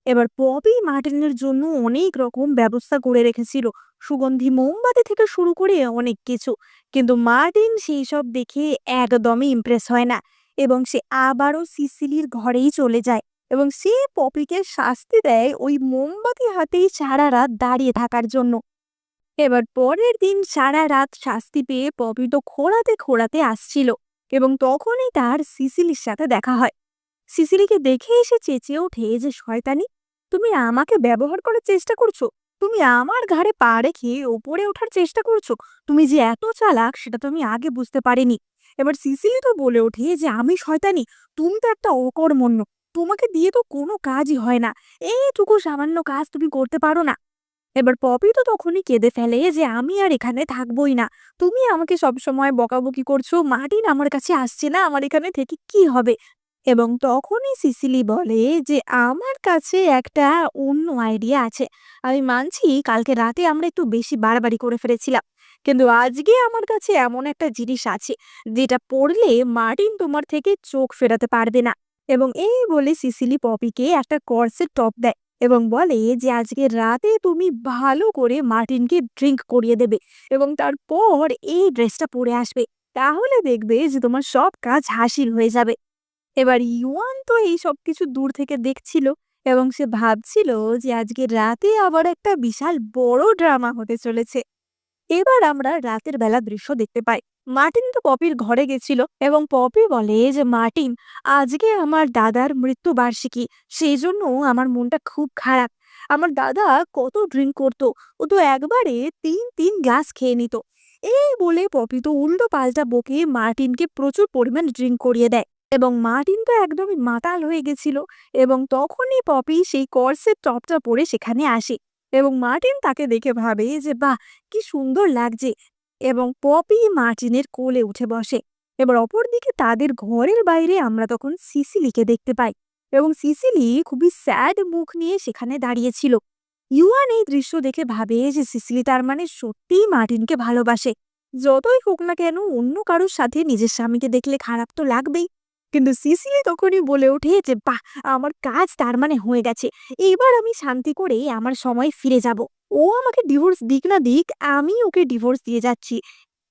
এবার পপি মার্টিনের জন্য অনেক রকম ব্যবস্থা করে রেখেছিল, সুগন্ধি মোমবাতি থেকে শুরু করে অনেক কিছু। কিন্তু মার্টিন সেই সব দেখে একদমই ইমপ্রেস হয় না, এবং সে আবারও সিসিলির ঘরেই চলে যায় এবং সে পপিকে শাস্তি দেয় ওই মোমবাতি হাতেই সারা রাত দাঁড়িয়ে থাকার জন্য। এবার পরের দিন সারা রাত শাস্তি পেয়ে পপি তো খোঁড়াতে খোঁড়াতে আসছিল, এবং তখনই তার সিসিলির সাথে দেখা হয়। সিসিলিকে দেখে এসে চেঁচিয়ে ওঠে যে, "শয়তানি, তুমি আমাকে ব্যবহার করার চেষ্টা করছো? তুমি আমার ঘাড়ে পা রেখে ওপরে ওঠার চেষ্টা করছো? তুমি যে এত চালাক সেটা তো আমি আগে বুঝতে পারিনি।" এবার সিসিলি তো বলে ওঠে যে, "আমি শয়তানি? তুমি তো একটা অকর্মণ্য। তোমাকে দিয়ে তো কোনো কাজই হয় না। এইটুকু সামান্য কাজ তুমি করতে পারো না?" এবার পপি তো তখনই কেঁদে ফেলে যে, "আমি আর এখানে থাকবোই না। তুমি আমাকে সবসময় বকাবকি করছো। মার্টিন আমার কাছে আসছে না। আমার এখানে থেকে কি হবে?" এবং তখনই সিসিলি বলে যে, "আমার কাছে একটা অন্য আইডিয়া আছে। আমি মানছি কালকে রাতে আমরা একটু বেশি বাড়াবাড়ি করে ফেলেছিলাম। কিন্তু আজকে আমার কাছে এমন একটা জিনিস আছে, যেটা পড়লে মার্টিন তোমার থেকে চোখ ফেরাতে পারবে না।" এবং এই বলে সিসিলি পপিকে একটা কর্সেট টপ দেয় এবং বলে যে, "আজকে রাতে তুমি ভালো করে মার্টিনকে ড্রিংক করিয়ে দেবে এবং তারপর এই ড্রেসটা পরে আসবে। তাহলে দেখবে যে তোমার সব কাজ হাসিল হয়ে যাবে।" এবার ইউয়ান তো এই সবকিছু দূর থেকে দেখছিল এবং সে ভাবছিল যে আজকে রাতে আবার একটা বিশাল বড় ড্রামা হতে চলেছে। এবার আমরা রাতের বেলা দৃশ্য দেখতে পাই। মার্টিন তো পপির ঘরে গেছিল এবং পপি বলে যে, "মার্টিন, আজকে আমার দাদার মৃত্যুবার্ষিকী, সেই জন্য আমার মনটা খুব খারাপ। আমার দাদা কত ড্রিঙ্ক করতো, ও তো একবারে 3 গ্লাস খেয়ে নিত।" এই বলে পপি তো উল্টো পাল্টা বকে মার্টিনকে প্রচুর পরিমাণ ড্রিঙ্ক করিয়ে দেয়, এবং মার্টিন তো একদমই মাতাল হয়ে গেছিল। এবং তখনই পপি সেই কর্সের টপটা পরে সেখানে আসে এবং মার্টিন তাকে দেখে ভাবে যে, "বাহ, কি সুন্দর লাগছে!" এবং পপি মার্টিনের কোলে উঠে বসে। এবার অপরদিকে তাদের ঘরের বাইরে আমরা তখন সিসিলিকে দেখতে পাই এবং সিসিলি খুবই স্যাড মুখ নিয়ে সেখানে দাঁড়িয়েছিল। ইউয়ান এই দৃশ্য দেখে ভাবে যে সিসিলি তার মানে সত্যিই মার্টিনকে ভালোবাসে। যতই হোক না কেন, অন্য কারোর সাথে নিজের স্বামীকে দেখলে খারাপ তো লাগবেই। কিন্তু সিসিলি তখনই বলে ওঠে যে, "বাহ, আমার কাজ তার মানে হয়ে গেছে। এবার আমি শান্তি করে আমার সময় ফিরে যাব। ও আমাকে ডিভোর্স দিক না দিক, আমি ওকে ডিভোর্স দিয়ে যাচ্ছি।"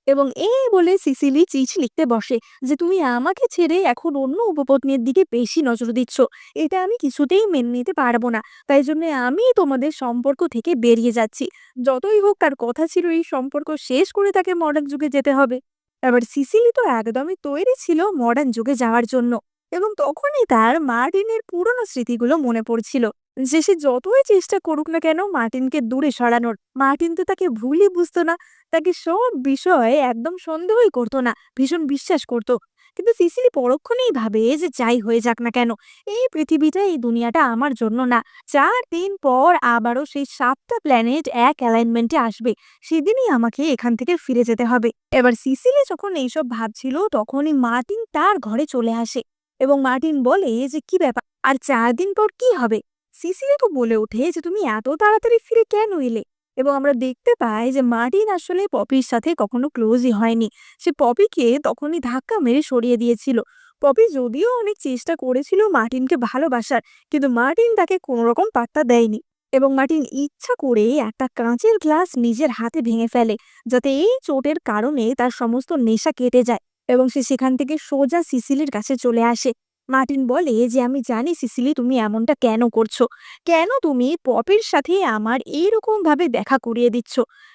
এবং এই বলে সিসিলি চিঠি লিখতে বসে যে, "তুমি আমাকে ছেড়ে এখন অন্য উপপত্নীর দিকে বেশি নজর দিচ্ছ। এটা আমি কিছুতেই মেনে নিতে পারবো না। তাই জন্য আমি তোমাদের সম্পর্ক থেকে বেরিয়ে যাচ্ছি।" যতই হোক, তার কথা ছিল এই সম্পর্ক শেষ করে তাকে মডার্ন যুগে যেতে হবে। এবার সিসিলি তো একদমই তৈরি ছিল মডার্ন যুগে যাওয়ার জন্য, এবং তখনই তার মার্টিনের পুরনো স্মৃতিগুলো মনে পড়ছিল, যে সে যতই চেষ্টা করুক না কেন মার্টিনকে দূরে সরানোর, মার্টিন তো তাকে ভুলই বুঝতো না, তাকে সব বিষয়ে একদম সন্দেহই করতো না, ভীষণ বিশ্বাস করত। কিন্তু সিসিলি পরক্ষণেই ভাবে যে যাই হয়ে যাক না কেন, এই পৃথিবীটা, এই দুনিয়াটা আমার জন্য না। 4 দিন পর আবারও সেই 7টা প্ল্যানেট এক অ্যালাইনমেন্টে আসবে, সেদিনই আমাকে এখান থেকে ফিরে যেতে হবে। এবার সিসিলি যখন এইসব ভাবছিল তখনই মার্টিন তার ঘরে চলে আসে এবং মার্টিন বলে যে, "কি ব্যাপার, আর 4 দিন পর কি হবে?" সিসিলি তো বলে ওঠে যে, "তুমি এত তাড়াতাড়ি ফিরে কেন এলে?" এবং আমরা দেখতে পাই যে মার্টিন আসলে পপির সাথে কখনো ক্লোজই হয়নি। সে পপিকে তখনই ধাক্কা মেরে সরিয়ে দিয়েছিল। পপি যদিও অনেক চেষ্টা করেছিল মার্টিনকে ভালোবাসার, কিন্তু মার্টিন তাকে কোনো রকম পাত্তা দেয়নি। এবং মার্টিন ইচ্ছা করে একটা কাঁচের গ্লাস নিজের হাতে ভেঙে ফেলে, যাতে এই চোটের কারণে তার সমস্ত নেশা কেটে যায় এবং সে সেখান থেকে সোজা সিসিলির কাছে চলে আসে। মার্টিন বলে যে আমি জানি সিসিলি তুমি এমনটা কেন করছো, কেন তুমি পপির সাথে আমার এইরকম ভাবে দেখা করিয়ে দিচ্ছ,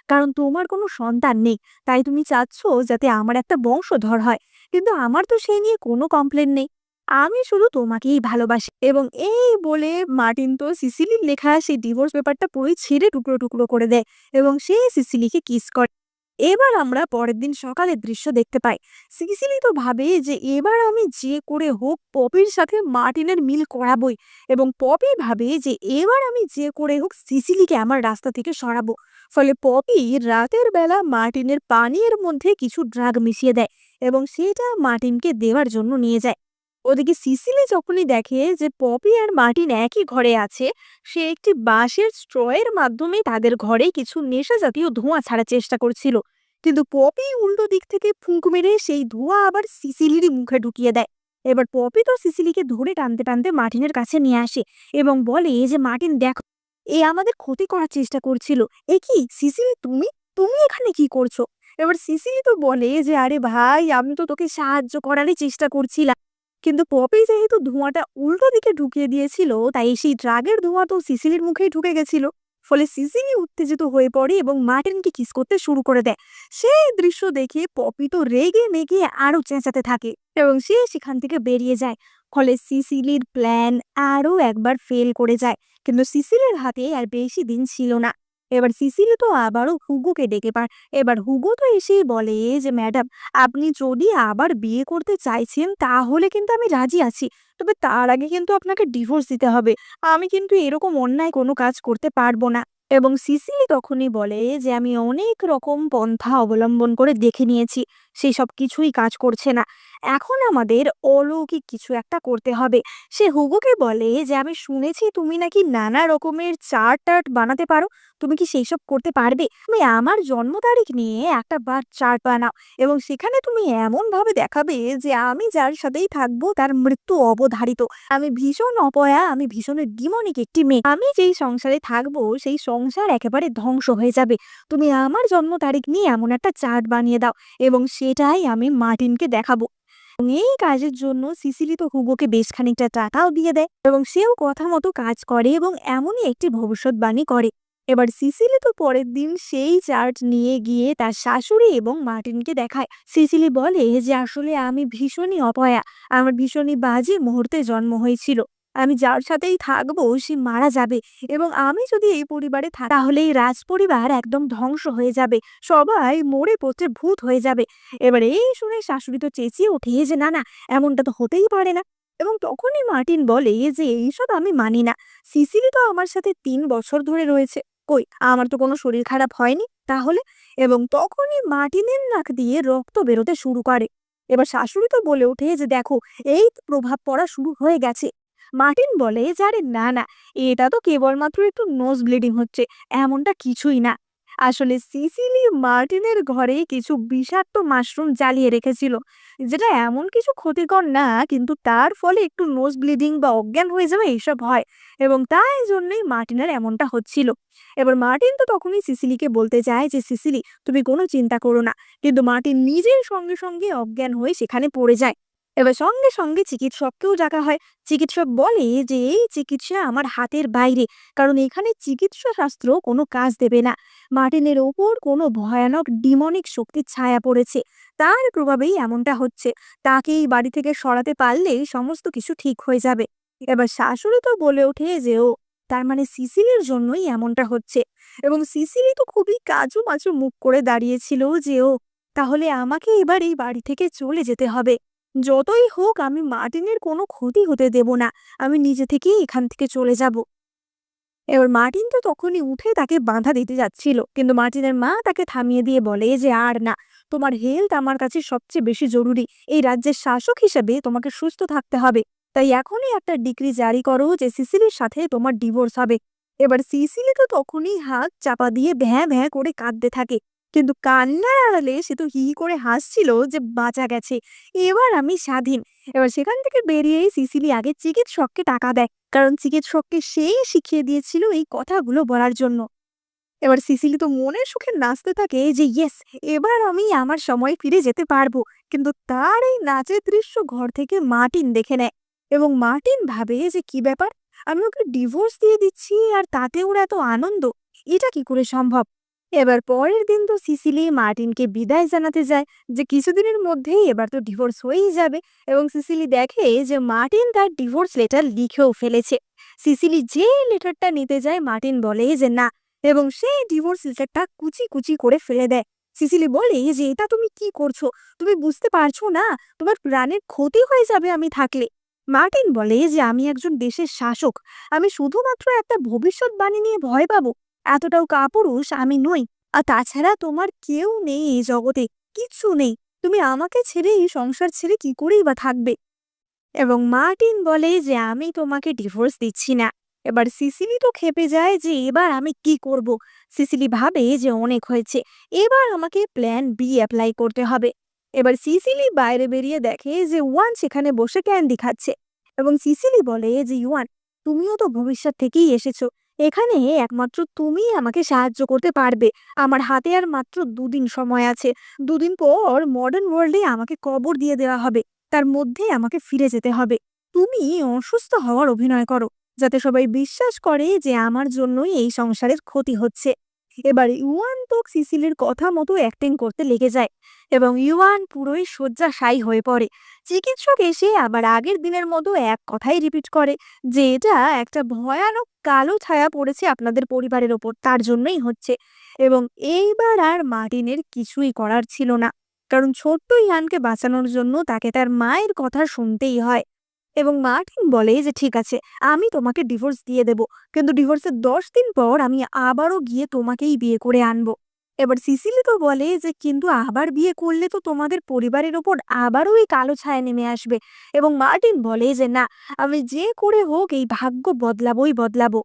কারণ তোমার কোনো সন্তান নেই, তাই তুমি চাচ্ছ যাতে আমার একটা বংশধর হয়। কিন্তু আমার তো সেই নিয়ে কোনো কমপ্লেন নেই, আমি শুধু তোমাকেই ভালোবাসি। এবং এই বলে মার্টিন তো সিসিলির লেখা সেই ডিভোর্স পেপারটা পুরোই ছিঁড়ে টুকরো টুকরো করে দেয় এবং সে সিসিলিকে কিস করে। এবার আমরা পরের দিন সকালের দৃশ্য দেখতে পাই। সিসিলি তো ভাবে যে এবার আমি যে করে হোক পপির সাথে মার্টিনের মিল করাবই, এবং পপি ভাবে যে এবার আমি যে করে হোক সিসিলিকে আমার রাস্তা থেকে সরাবো। ফলে পপি রাতের বেলা মার্টিনের পানীয়ের মধ্যে কিছু ড্রাগ মিশিয়ে দেয় এবং সেটা মার্টিনকে দেওয়ার জন্য নিয়ে যায়। ওদিকে সিসিলি যখনই দেখে যে পপি আর মার্টিন একই ঘরে আছে, সে একটি বাঁশের স্ট্রয়ের মাধ্যমে তাদের ঘরে কিছু নেশা জাতীয় ধোঁয়া ছাড়ার চেষ্টা করছিল। কিন্তু পপি উল্টো দিক থেকে ফুঁক মেরে সেই ধোঁয়া আবার সিসিলির মুখে ঢুকিয়ে দেয়। এবার পপি তো সিসিলিকে ধরে টানতে টানতে মার্টিনের কাছে নিয়ে আসে এবং বলে যে মার্টিন দেখো, এ আমাদের ক্ষতি করার চেষ্টা করছিল। এ কি সিসিলি, তুমি তুমি এখানে কি করছো? এবার সিসিলি তো বলে যে আরে ভাই, আমি তো তোকে সাহায্য করারই চেষ্টা করছিলাম। কিন্তু পপি যেহেতু ধোঁয়াটা উল্টো দিকে ঢুকিয়ে দিয়েছিল, তাই সেই ড্রাগের ধোঁয়া তো সিসিলির মুখেই ঢুকে গেছিল। ফলে সিসিলি উত্তেজিত হয়ে পড়ে এবং মার্টিনকে কিস করতে শুরু করে দেয়। সেই দৃশ্য দেখে পপি তো রেগে মেগে আরো চেঁচাতে থাকে এবং সে সেখান থেকে বেরিয়ে যায়। ফলে সিসিলির প্ল্যান আরো একবার ফেল করে যায়। কিন্তু সিসিলির হাতে আর বেশি দিন ছিল না। এবার সিসিলি তো আবারও হুগোকে ডেকে পায়। এবার হুগো তো এসেই বলে যে ম্যাডাম, আপনি যদি আবার বিয়ে করতে চাইছেন তাহলে কিন্তু আমি রাজি আছি, তবে তার আগে কিন্তু আপনাকে ডিভোর্স দিতে হবে। আমি কিন্তু এরকম অন্যায় কোনো কাজ করতে পারবো না। এবং সিসিলি তখনই বলে যে আমি অনেক রকম পন্থা অবলম্বন করে দেখে নিয়েছি, সেই সব কিছুই কাজ করছে না। এখন আমাদের অলৌকিক কিছু একটা করতে হবে। সে হুগোকে বলে যে আমি শুনেছি তুমি নাকি নানা রকমের চার্ট টার্ট বানাতে পারো, তুমি কি সেই সব করতে পারবে? তুমি আমার জন্ম তারিখ নিয়ে একটা বার চার্ট বানাও এবং সেখানে তুমি এমন ভাবে দেখাবে যে আমি যার সাথেই থাকবো তার মৃত্যু অবধারিত। আমি ভীষণ অপয়া, আমি ভীষণ ডিমনিক একটি মেয়ে, আমি যেই সংসারে থাকবো সেই সংসার একেবারে ধ্বংস হয়ে যাবে। তুমি আমার জন্ম তারিখ নিয়ে এমন একটা চার্ট বানিয়ে দাও এবং সেটাই আমি মার্টিনকে দেখাবো। এই কাজের জন্য সিসিলি তো হুগোকে বেশ খানিকটা টাকাও দিয়ে দেয় এবং সেও কথা মতো কাজ করে এবং এমনই একটি ভবিষ্যৎবাণী করে। এবার সিসিলি তো পরের দিন সেই চার্ট নিয়ে গিয়ে তার শাশুড়ি এবং মার্টিনকে দেখায়। সিসিলি বলে যে আসলে আমি ভীষণই অপয়া, আমার ভীষণই বাজে মুহূর্তে জন্ম হয়েছিল। আমি যার সাথেই থাকবো সে মারা যাবে এবং আমি যদি এই পরিবারে থাকি তাহলে এই রাজ পরিবার একদম ধ্বংস হয়ে যাবে, সবাই মরে পচে ভূত হয়ে যাবে। এবার এই শুনে শাশুড়ি তো চেঁচিয়ে ওঠে যে না না, এমনটা তো হতেই পারে না। এবং তখনই মার্টিন বলে যে এইসব আমি মানি না, সিসিলি তো আমার সাথে 3 বছর ধরে রয়েছে, কই আমার তো কোনো শরীর খারাপ হয়নি তাহলে। এবং তখনই মার্টিনের নাক দিয়ে রক্ত বেরোতে শুরু করে। এবার শাশুড়ি তো বলে ওঠে যে দেখো, এই তো প্রভাব পড়া শুরু হয়ে গেছে। মার্টিন বলে যে আরে না না, এটা তো কেবলমাত্র একটু নোজ ব্লিডিং হচ্ছে, এমনটা কিছুই না। আসলে সিসিলি মার্টিনের ঘরে কিছু বিষাক্ত মাশরুম জ্বালিয়ে রেখেছিল, যেটা এমন কিছু ক্ষতিকর না, কিন্তু তার ফলে একটু নোজ ব্লিডিং বা অজ্ঞান হয়ে যাওয়া এইসব হয় এবং তাই জন্যই মার্টিনের এমনটা হচ্ছিল। এবার মার্টিন তো তখনই সিসিলিকে বলতে চায় যে সিসিলি, তুমি কোনো চিন্তা করো না, কিন্তু মার্টিন নিজের সঙ্গে সঙ্গে অজ্ঞান হয়ে সেখানে পড়ে যায়। এবার সঙ্গে সঙ্গে চিকিৎসককেও ডাকা হয়। চিকিৎসক বলে যে এই চিকিৎসা আমার হাতের বাইরে, কারণ এখানে চিকিৎসা শাস্ত্র কোনো কাজ দেবে না। মার্টিনের ওপর কোনো ভয়ানক ডিমনিক শক্তির ছায়া পড়েছে, তার প্রভাবেই এমনটা হচ্ছে। তাকে এই বাড়ি থেকে সরাতে পারলেই সমস্ত কিছু ঠিক হয়ে যাবে। এবার শাশুড়ি তো বলে ওঠে যে ও, তার মানে সিসিলির জন্যই এমনটা হচ্ছে। এবং সিসিলি তো খুবই কাজু মাচু মুখ করে দাঁড়িয়েছিল যে ও, তাহলে আমাকে এবার এই বাড়ি থেকে চলে যেতে হবে। যতই হোক আমি মার্টিনের কোনো ক্ষতি হতে দেব না, আমি নিজে থেকেই এখান থেকে চলে যাব। এবার মার্টিন তো তখনই উঠে তাকে বাধা দিতে যাচ্ছিল, কিন্তু মার্টিনের মা তাকে থামিয়ে দিয়ে বলে যে আর না, তোমার হেলথ আমার কাছে সবচেয়ে বেশি জরুরি। এই রাজ্যের শাসক হিসেবে তোমাকে সুস্থ থাকতে হবে, তাই এখনই একটা ডিক্রি জারি করো যে সিসিলির সাথে তোমার ডিভোর্স হবে। এবার সিসিলি তো তখনই হাত চাপা দিয়ে ভ্যাঁ ভ্যাঁ করে কাঁদতে থাকে, কিন্তু কান্নার আড়ালে সে তো হি হি করে হাসছিল যে বাঁচা গেছে, এবার আমি স্বাধীন। এবার সেখান থেকে বেরিয়েই সিসিলি আগে চিকিৎসককে টাকা দেয়, কারণ চিকিৎসককে সেই শিখিয়ে দিয়েছিল এই কথাগুলো বলার জন্য। এবার সিসিলি তো মনের সুখে নাচতে থাকে যে ইয়েস, এবার আমি আমার সময় ফিরে যেতে পারবো। কিন্তু তার এই নাচের দৃশ্য ঘর থেকে মার্টিন দেখে নেয় এবং মার্টিন ভাবে যে কি ব্যাপার, আমি ওকে ডিভোর্স দিয়ে দিচ্ছি আর তাতে ওর এত আনন্দ, এটা কি করে সম্ভব? এবার পরের দিন তো সিসিলি মার্টিনকে বিদায় জানাতে যায় যে কিছুদিনের মধ্যেই এবার তো ডিভোর্স হয়েই যাবে। এবং সিসিলি দেখে যে মার্টিন তার ডিভোর্স লেটার লিখেও ফেলেছে। সিসিলি যে লেটারটা নিতে যায় মার্টিন বলে যে না, এবং সেই ডিভোর্স লেটারটা কুচি কুচি করে ফেলে দেয়। সিসিলি বলে যে এটা তুমি কি করছো, তুমি বুঝতে পারছো না তোমার প্রাণের ক্ষতি হয়ে যাবে আমি থাকলে। মার্টিন বলে যে আমি একজন দেশের শাসক, আমি শুধুমাত্র একটা ভবিষ্যৎবাণী নিয়ে ভয় পাবো? এতটাও কাপুরুষ আমি নই। আর তাছাড়া তোমার কেউ নেই এই জগতে, কিচ্ছু নেই, তুমি আমাকে ছেড়ে এই সংসার ছেড়ে কি করেই বা থাকবে? এবং মার্টিন বলে যে আমি তোমাকে ডিভোর্স দিচ্ছি না। এবার সিসিলি তো খেপে যায় যে এবার আমি কি করব। সিসিলি ভাবে যে অনেক হয়েছে, এবার আমাকে প্ল্যান বি অ্যাপ্লাই করতে হবে। এবার সিসিলি বাইরে বেরিয়ে দেখে যে ওয়ান সেখানে বসে ক্যান্ডি খাচ্ছে। এবং সিসিলি বলে যে ইওয়ান, তুমিও তো ভবিষ্যৎ থেকেই এসেছো, এখানে একমাত্র তুমিই আমাকে সাহায্য করতে পারবে। আমার হাতে আর মাত্র 2 দিন সময় আছে, 2 দিন পর মডার্ন ওয়ার্ল্ডে আমাকে কবর দিয়ে দেওয়া হবে, তার মধ্যেই আমাকে ফিরে যেতে হবে। তুমি অসুস্থ হওয়ার অভিনয় করো, যাতে সবাই বিশ্বাস করে যে আমার জন্যই এই সংসারের ক্ষতি হচ্ছে। এবার ইউয়ান তো সিসিলির কথা মতো অ্যাক্টিং করতে লেগে যায় এবং ইউয়ান পুরোই শয্যাশায়ী হয়ে পড়ে। চিকিৎসক এসে আবার আগের দিনের মতো এক কথাই রিপিট করে যে এটা একটা ভয়ানক কালো ছায়া পড়েছে আপনাদের পরিবারের ওপর, তার জন্যই হচ্ছে। এবং এইবার আর মার্টিনের কিছুই করার ছিল না, কারণ ছোট্ট ইয়ানকে বাঁচানোর জন্য তাকে তার মায়ের কথা শুনতেই হয়। এবং মার্টিন বলে যে ঠিক আছে, আমি তোমাকে ডিভোর্স দিয়ে দেব, কিন্তু ডিভোর্সের 10 দিন পর আমি আবারও গিয়ে তোমাকেই বিয়ে করে আনবো। এবার সিসিলি তো বলে যে কিন্তু আবার বিয়ে করলে তো তোমাদের পরিবারের ওপর আবারও এই কালো ছায়া নেমে আসবে। এবং মার্টিন বলে যে না, আমি যে করে হোক এই ভাগ্য বদলাবোই বদলাবো।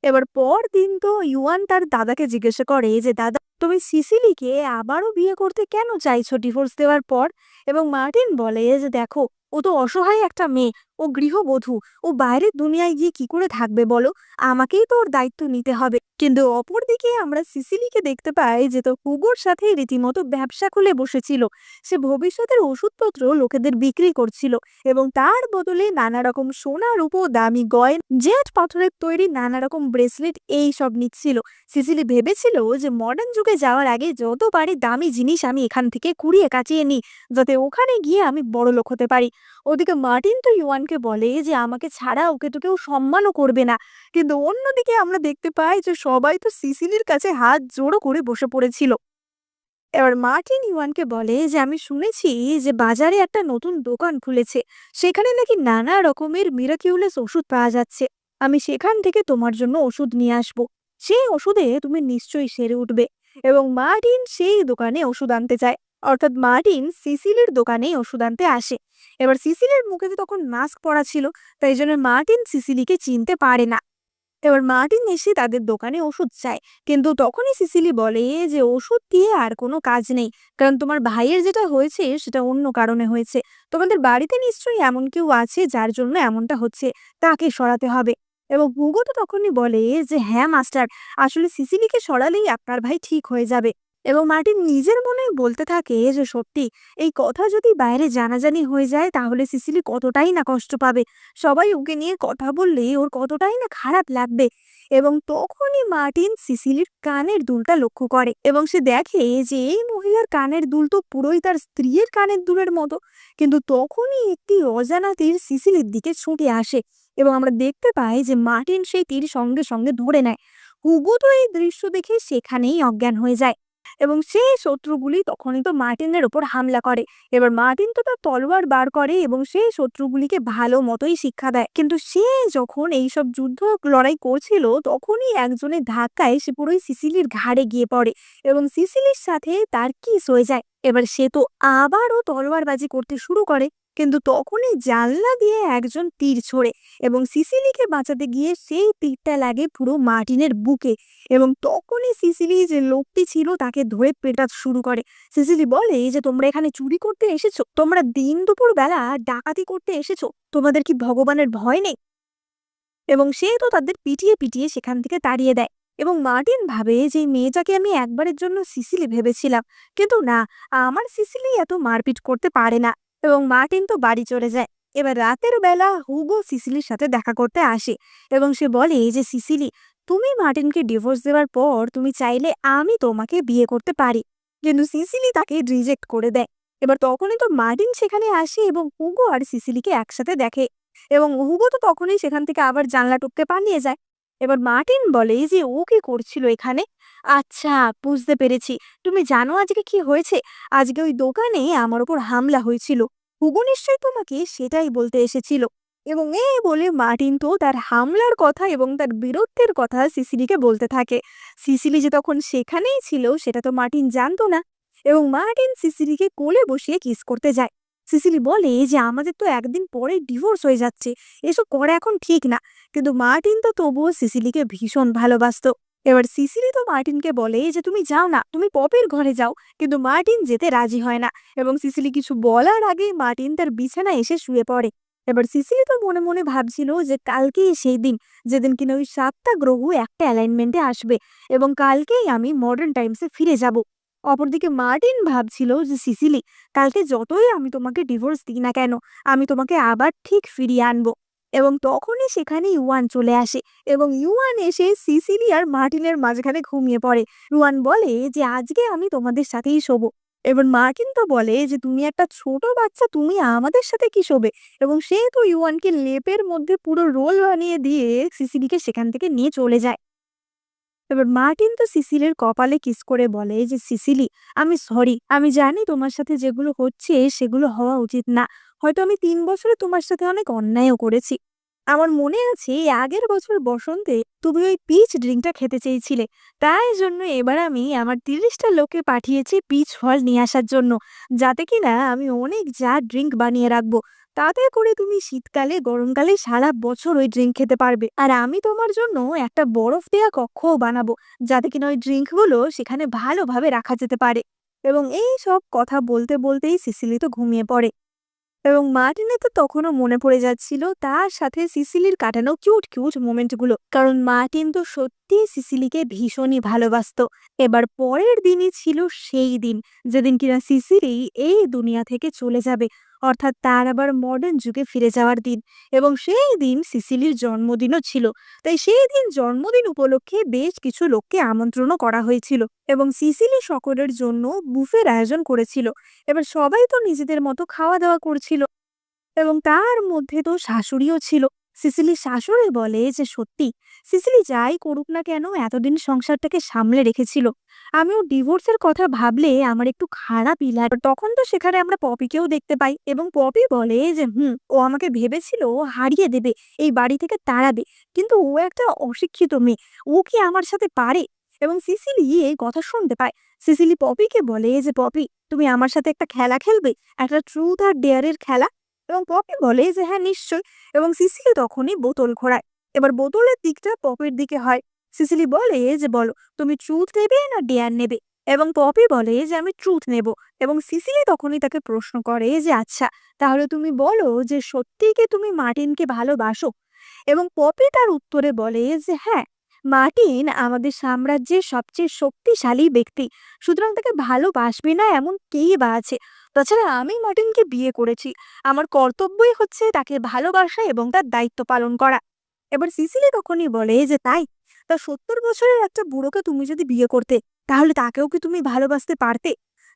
এবার পরদিন তো ইউয়ান তার দাদাকে জিজ্ঞাসা করে যে দাদা, তুমি সিসিলিকে আবারও বিয়ে করতে কেন চাইছো ডিভোর্স দেওয়ার পর? এবং মার্টিন বলে যে দেখো, ও তো অসহায় একটা মেয়ে, ও গৃহবধূ, ও বাইরের দুনিয়ায় গিয়ে কি করে থাকবে বলো, আমাকেই তো ওর দায়িত্ব নিতে হবে। কিন্তু অপরদিকে আমরা সিসিলিকে দেখতে পাই যে তো হুগোর সাথে রীতিমতো ব্যবসা খুলে বসেছিল। সে ভবিষ্যতের ওষুধপত্র লোকেদের বিক্রি করছিল এবং তার বদলে নানা রকম সোনা রূপো দামি গয়না, জেট পাথরের তৈরি নানা রকম ব্রেসলেট এই সব নিচ্ছিল। সিসিলি ভেবেছিল যে মডার্ন যুগে যাওয়ার আগে যত পারি দামি জিনিস আমি এখান থেকে কুড়িয়ে কাচিয়ে নিই, যাতে ওখানে গিয়ে আমি বড় লোক হতে পারি। ওদিকে মার্টিন তো ইউয়ানকে বলে যে আমাকে ছাড়া ওকে তো কেউ সম্মানও করবে না। কিন্তু অন্যদিকে আমরা দেখতে পাই যে সবাই তো সিসিলির কাছে হাত জোড়ো করে বসে পড়েছিল। এবার মার্টিন ইউয়ানকে বলে যে আমি শুনেছি যে বাজারে একটা নতুন দোকান খুলেছে, সেখানে নাকি নানা রকমের মিরাকিউলাস ওষুধ পাওয়া যাচ্ছে। আমি সেখান থেকে তোমার জন্য ওষুধ নিয়ে আসবো, সেই ওষুধে তুমি নিশ্চয়ই সেরে উঠবে। এবং মার্টিন সেই দোকানে ওষুধ আনতে যায়, অর্থাৎ মার্টিন সিসিলির দোকানে ওষুধ আনতে আসে। এবার সিসিলির মুখে তো তখন মাস্ক পরা ছিল, তাই জন্য মার্টিন সিসিলিকে চিনতে পারে না। এবার মার্টিন এসে তাদের দোকানে ওষুধ চায়, কিন্তু তখনই সিসিলি বলে যে ওষুধ দিয়ে আর কোনো কাজ নেই, কারণ তোমার ভাইয়ের যেটা হয়েছে সেটা অন্য কারণে হয়েছে। তোমাদের বাড়িতে নিশ্চয়ই এমন কেউ আছে যার জন্য এমনটা হচ্ছে, তাকে সরাতে হবে। এবং হুগো তো তখনই বলে যে হ্যাঁ মাস্টার, আসলে সিসিলিকে সরালেই আপনার ভাই ঠিক হয়ে যাবে। এবং মার্টিন নিজের মনে বলতে থাকে যে সত্যি, এই কথা যদি বাইরে জানাজানি হয়ে যায় তাহলে সিসিলি কতটাই না কষ্ট পাবে, সবাই ওকে নিয়ে কথা বললে ওর কতটাই না খারাপ লাগবে। এবং তখনই মার্টিন সিসিলির কানের দুলটা লক্ষ্য করে এবং সে দেখে যে এই মহিলার কানের দুল তো পুরোই তার স্ত্রীর কানের দুলের মতো। কিন্তু তখনই একটি অজানা তীর সিসিলির দিকে ছুটে আসে এবং আমরা দেখতে পাই যে মার্টিন সেই তীর সঙ্গে সঙ্গে ধরে নেয়। হুগো তো এই দৃশ্য দেখে সেখানেই অজ্ঞান হয়ে যায় এবং সেই শত্রুগুলি তখনই তো মার্টিনের ওপর হামলা করে। এবার মার্টিন তো তার তলোয়ার বার করে এবং সেই শত্রুগুলিকে ভালো মতোই শিক্ষা দেয়। কিন্তু সে যখন এইসব যুদ্ধ লড়াই করছিল তখনই একজনের ধাক্কায় সে পুরোই সিসিলির ঘাড়ে গিয়ে পড়ে এবং সিসিলির সাথে তার কিস হয়ে যায়। এবার সে তো আবারও তলোয়ারবাজি করতে শুরু করে, কিন্তু তখনই জানলা দিয়ে একজন তীর ছোড়ে এবং সিসিলিকে বাঁচাতে গিয়ে সেই তীরটা লাগে পুরো মার্টিনের বুকে। এবং তখনই সিসিলি যে লোকটি ছিল তাকে ধরে পেটাতে শুরু করে। সিসিলি বলে যে তোমরা এখানে চুরি করতে এসেছো, তোমরা দিন দুপুর বেলা ডাকাতি করতে এসেছো, তোমাদের কি ভগবানের ভয় নেই? এবং সে তো তাদের পিটিয়ে পিটিয়ে সেখান থেকে তাড়িয়ে দেয়। এবং মার্টিন ভাবে যে এই মেয়েটাকে আমি একবারের জন্য সিসিলি ভেবেছিলাম, কিন্তু না, আমার সিসিলি এত মারপিট করতে পারে না। এবং মার্টিন তো বাড়ি চলে যায়। এবার রাতের বেলা হুগো সিসিলির সাথে দেখা করতে আসে এবং সে বলে যে সিসিলি, তুমি মার্টিনকে ডিভোর্স দেওয়ার পর তুমি চাইলে আমি তোমাকে বিয়ে করতে পারি, কিন্তু সিসিলি তাকে রিজেক্ট করে দেয়। এবার তখনই তো মার্টিন সেখানে আসে এবং হুগো আর সিসিলিকে একসাথে দেখে এবং হুগো তো তখনই সেখান থেকে আবার জানলা টপকে পালিয়ে যায়। এবার মার্টিন বলে যে ও কি করছিল এখানে। আচ্ছা, বুঝতে পেরেছি। তুমি জানো আজকে কি হয়েছে? আজকে ওই দোকানে আমার উপর হামলা হয়েছিল। হুগো নিশ্চয়ই তোমাকে সেটাই বলতে এসেছিল। এবং এই বলে মার্টিন তো তার হামলার কথা এবং তার বীরত্বের কথা সিসিলিকে বলতে থাকে। সিসিলি যে তখন সেখানেই ছিল সেটা তো মার্টিন জানতো না। এবং মার্টিন সিসিলিকে কোলে বসিয়ে কিস করতে যায়। সিসিলি বলে যে আমাদের তো একদিন পরে ডিভোর্স হয়ে যাচ্ছে, এসব করা এখন ঠিক না। কিন্তু মার্টিন তো তবুও সিসিলিকে ভীষণ ভালোবাসতো। এবার সিসিলি তো মার্টিনকে বলে যে তুমি যাও না, তুমি পপির ঘরে যাও। কিন্তু মার্টিন যেতে রাজি হয় না এবং সিসিলি কিছু বলার আগে মার্টিন তার বিছানায় এসে শুয়ে পড়ে। এবার সিসিলি তো মনে মনে ভাবছিল যে কালকেই সেই দিন যেদিন কিনা ওই 7টা গ্রহ একটা অ্যালাইনমেন্টে আসবে এবং কালকেই আমি মডার্ন টাইমসে ফিরে যাব। অপরদিকে মার্টিন ভাবছিল যে সিসিলি, কালকে যতই আমি তোমাকে ডিভোর্স দিই না কেন, আমি তোমাকে আবার ঠিক ফিরিয়ে আনবো। এবং তখনই সেখানে ইউয়ান চলে আসে এবং ইউয়ান এসে সিসিলি আর মার্টিনের মাঝখানে ঘুমিয়ে পড়ে। ইউয়ান বলে যে আজকে আমি তোমাদের সাথেই শোবো। এবার মার্টিন তো বলে যে তুমি একটা ছোট বাচ্চা, তুমি আমাদের সাথে কি শোবে। এবং সে তো ইউয়ানকে লেপের মধ্যে পুরো রোল বানিয়ে দিয়ে সিসিলিকে সেখান থেকে নিয়ে চলে যায়। এবার মার্টিন তো সিসিলির কপালে কিস করে বলে যে সিসিলি, আমি সরি, আমি জানি তোমার সাথে যেগুলো হচ্ছে সেগুলো হওয়া উচিত না। হয়তো আমি 3 বছরে তোমার সাথে অনেক অন্যায়ও করেছি। আমার মনে আছে আগের বছর বসন্তে তুমি ওই পিচ ড্রিঙ্কটা খেতে চেয়েছিলে, তাই জন্য এবার আমি আমার 30টা লোককে পাঠিয়েছি পিচ ফল নিয়ে আসার জন্য, যাতে কিনা আমি অনেক ড্রিঙ্ক বানিয়ে রাখবো। তাতে করে তুমি শীতকালে গরমকালে সারা বছর ওই ড্রিঙ্ক খেতে পারবে। আর আমি তোমার জন্য একটা বরফ দেয়া কক্ষও বানাবো, যাতে কিনা ওই ড্রিঙ্কগুলো সেখানে ভালোভাবে রাখা যেতে পারে। এবং এই সব কথা বলতে বলতেই সিসিলি তো ঘুমিয়ে পড়ে। এবং মার্টিনের তো তখনও মনে পড়ে যাচ্ছিল তার সাথে সিসিলির কাটানো কিউট কিউট মোমেন্টগুলো, কারণ মার্টিন তো সত্যি সিসিলিকে ভীষণই ভালোবাসতো। এবার পরের দিনই ছিল সেই দিন যেদিন কিনা সিসিলি এই দুনিয়া থেকে চলে যাবে, অর্থাৎ তার আবার মডার্ন যুগে ফিরে যাওয়ার দিন। এবং সেই দিন সিসিলির জন্মদিনও ছিল। তাই সেই দিন জন্মদিন উপলক্ষে বেশ কিছু লোককে আমন্ত্রণও করা হয়েছিল এবং সিসিলি সকলের জন্য বুফের আয়োজন করেছিল। এবার সবাই তো নিজেদের মতো খাওয়া দাওয়া করছিল এবং তার মধ্যে তো শাশুড়িও ছিল। সিসিলির শাশুড়ি বলে যে সত্যি সিসিলি যাই করুক না কেন এতদিন সংসারটাকে সামলে রেখেছিল। আমিও ডিভোর্সের কথা ভাবলে আমার একটু খারাপই লাগে। তখন তো সেখানে আমরা পপিকেও দেখতে পাই এবং পপি বলে যে ও আমাকে ভেবেছিল ও হারিয়ে দেবে, এই বাড়ি থেকে তাড়াবে, কিন্তু ও একটা অশিক্ষিত মেয়ে, ও কি আমার সাথে পারে। এবং সিসিলি এই কথা শুনতে পায়। সিসিলি পপিকে বলে যে পপি, তুমি আমার সাথে একটা খেলা খেলবে, একটা ট্রুথ আর ডেয়ারের খেলা। এবং পপি বলে যে হ্যাঁ নিশ্চয়। এবং সিসিলি তখনই বোতল ঘোরায়। এবার বোতলের দিকটা পপির দিকে হয়। সিসিলি বলে যে বলো, তুমি ট্রুথ নেবে না ডেয়ার নেবে। এবং পপি বলে যে আমি ট্রুথ নেব। এবং সিসিলি তখনই তাকে প্রশ্ন করে যে আচ্ছা, তাহলে তুমি বলো যে সত্যিই কি তুমি মার্টিনকে ভালোবাসো। এবং পপি তার উত্তরে বলে যে হ্যাঁ, মার্টিন আমাদের সাম্রাজ্যের সবচেয়ে শক্তিশালী ব্যক্তি, সুতরাং তাকে ভালোবাসবে না এমন কেই বা আছে। তাছাড়া আমি মার্টিনকে বিয়ে করেছি, আমার কর্তব্যই হচ্ছে তাকে ভালোবাসা এবং তার দায়িত্ব পালন করা। এবার সিসিলি তখনই বলে যে তাই, তা 70 বছরের একটা বুড়োকে তুমি যদি বিয়ে করতে, তাহলে তাকেও কি তুমি ভালোবাসতে পারতে।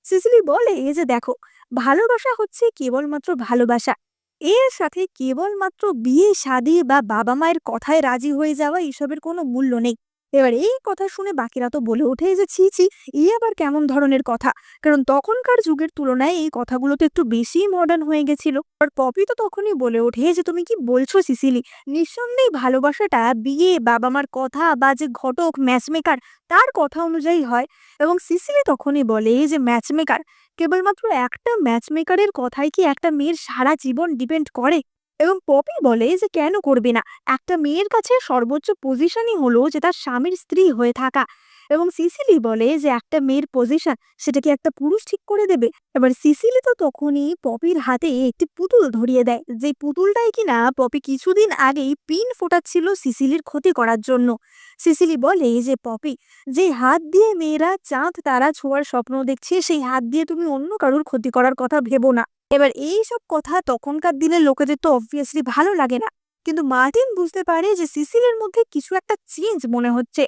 সিসিলি বলে যে দেখো, ভালোবাসা হচ্ছে কেবলমাত্র ভালোবাসা, এর সাথে কেবলমাত্র বিয়ে শাদী বা বাবা মায়ের কথায় রাজি হয়ে যাওয়া এসবের কোনো মূল্য নেই। এবার এই কথা শুনে বাকিরা তো বলে ওঠে যে ছি ছি, এই আবার কেমন ধরনের কথা। কারণ তখনকার যুগের তুলনায় এই কথাগুলো তো একটু বেশি মডার্ন হয়ে গেছিল। আর পপি তো তখনই বলে ওঠে যে তুমি কি বলছো সিসিলি, নিঃসন্দেহে ভালোবাসাটা বিয়ে বাবা মার কথা বা যে ঘটক ম্যাচমেকার তার কথা অনুযায়ী হয়। এবং সিসিলি তখনই বলে যে ম্যাচমেকার, কেবলমাত্র একটা ম্যাচমেকারের কথাই কি একটা মেয়ের সারা জীবন ডিপেন্ড করে। এবং পপি বলে যে কেন করবে না, একটা মেয়ের কাছে সর্বোচ্চ পজিশনই হলো যে তার স্বামীর স্ত্রী হয়ে থাকা। এবং সিসিলি বলে যে একটা মেয়ের পজিশন সেটা কি একটা পুরুষ ঠিক করে দেবে? এবার সিসিলি তো তখনই পপির হাতে একটি পুতুল ধরিয়ে দেয়, যে পুতুলটাই কিনা পপি কিছুদিন আগেই পিন ফোটাচ্ছিল সিসিলির ক্ষতি করার জন্য। সিসিলি বলে যে পপি, যে হাত দিয়ে মেয়েরা চাঁদ তারা ছোঁয়ার স্বপ্ন দেখছে সেই হাত দিয়ে তুমি অন্য কারোর ক্ষতি করার কথা ভেবো না। এবার এই সব কথা তখনকার দিনের লোকেদের তো অবভিয়াসলি ভালো লাগে না, কিন্তু মার্টিন বুঝতে পারে যে সিসিলের মধ্যে কিছু একটা চেঞ্জ মনে হচ্ছে।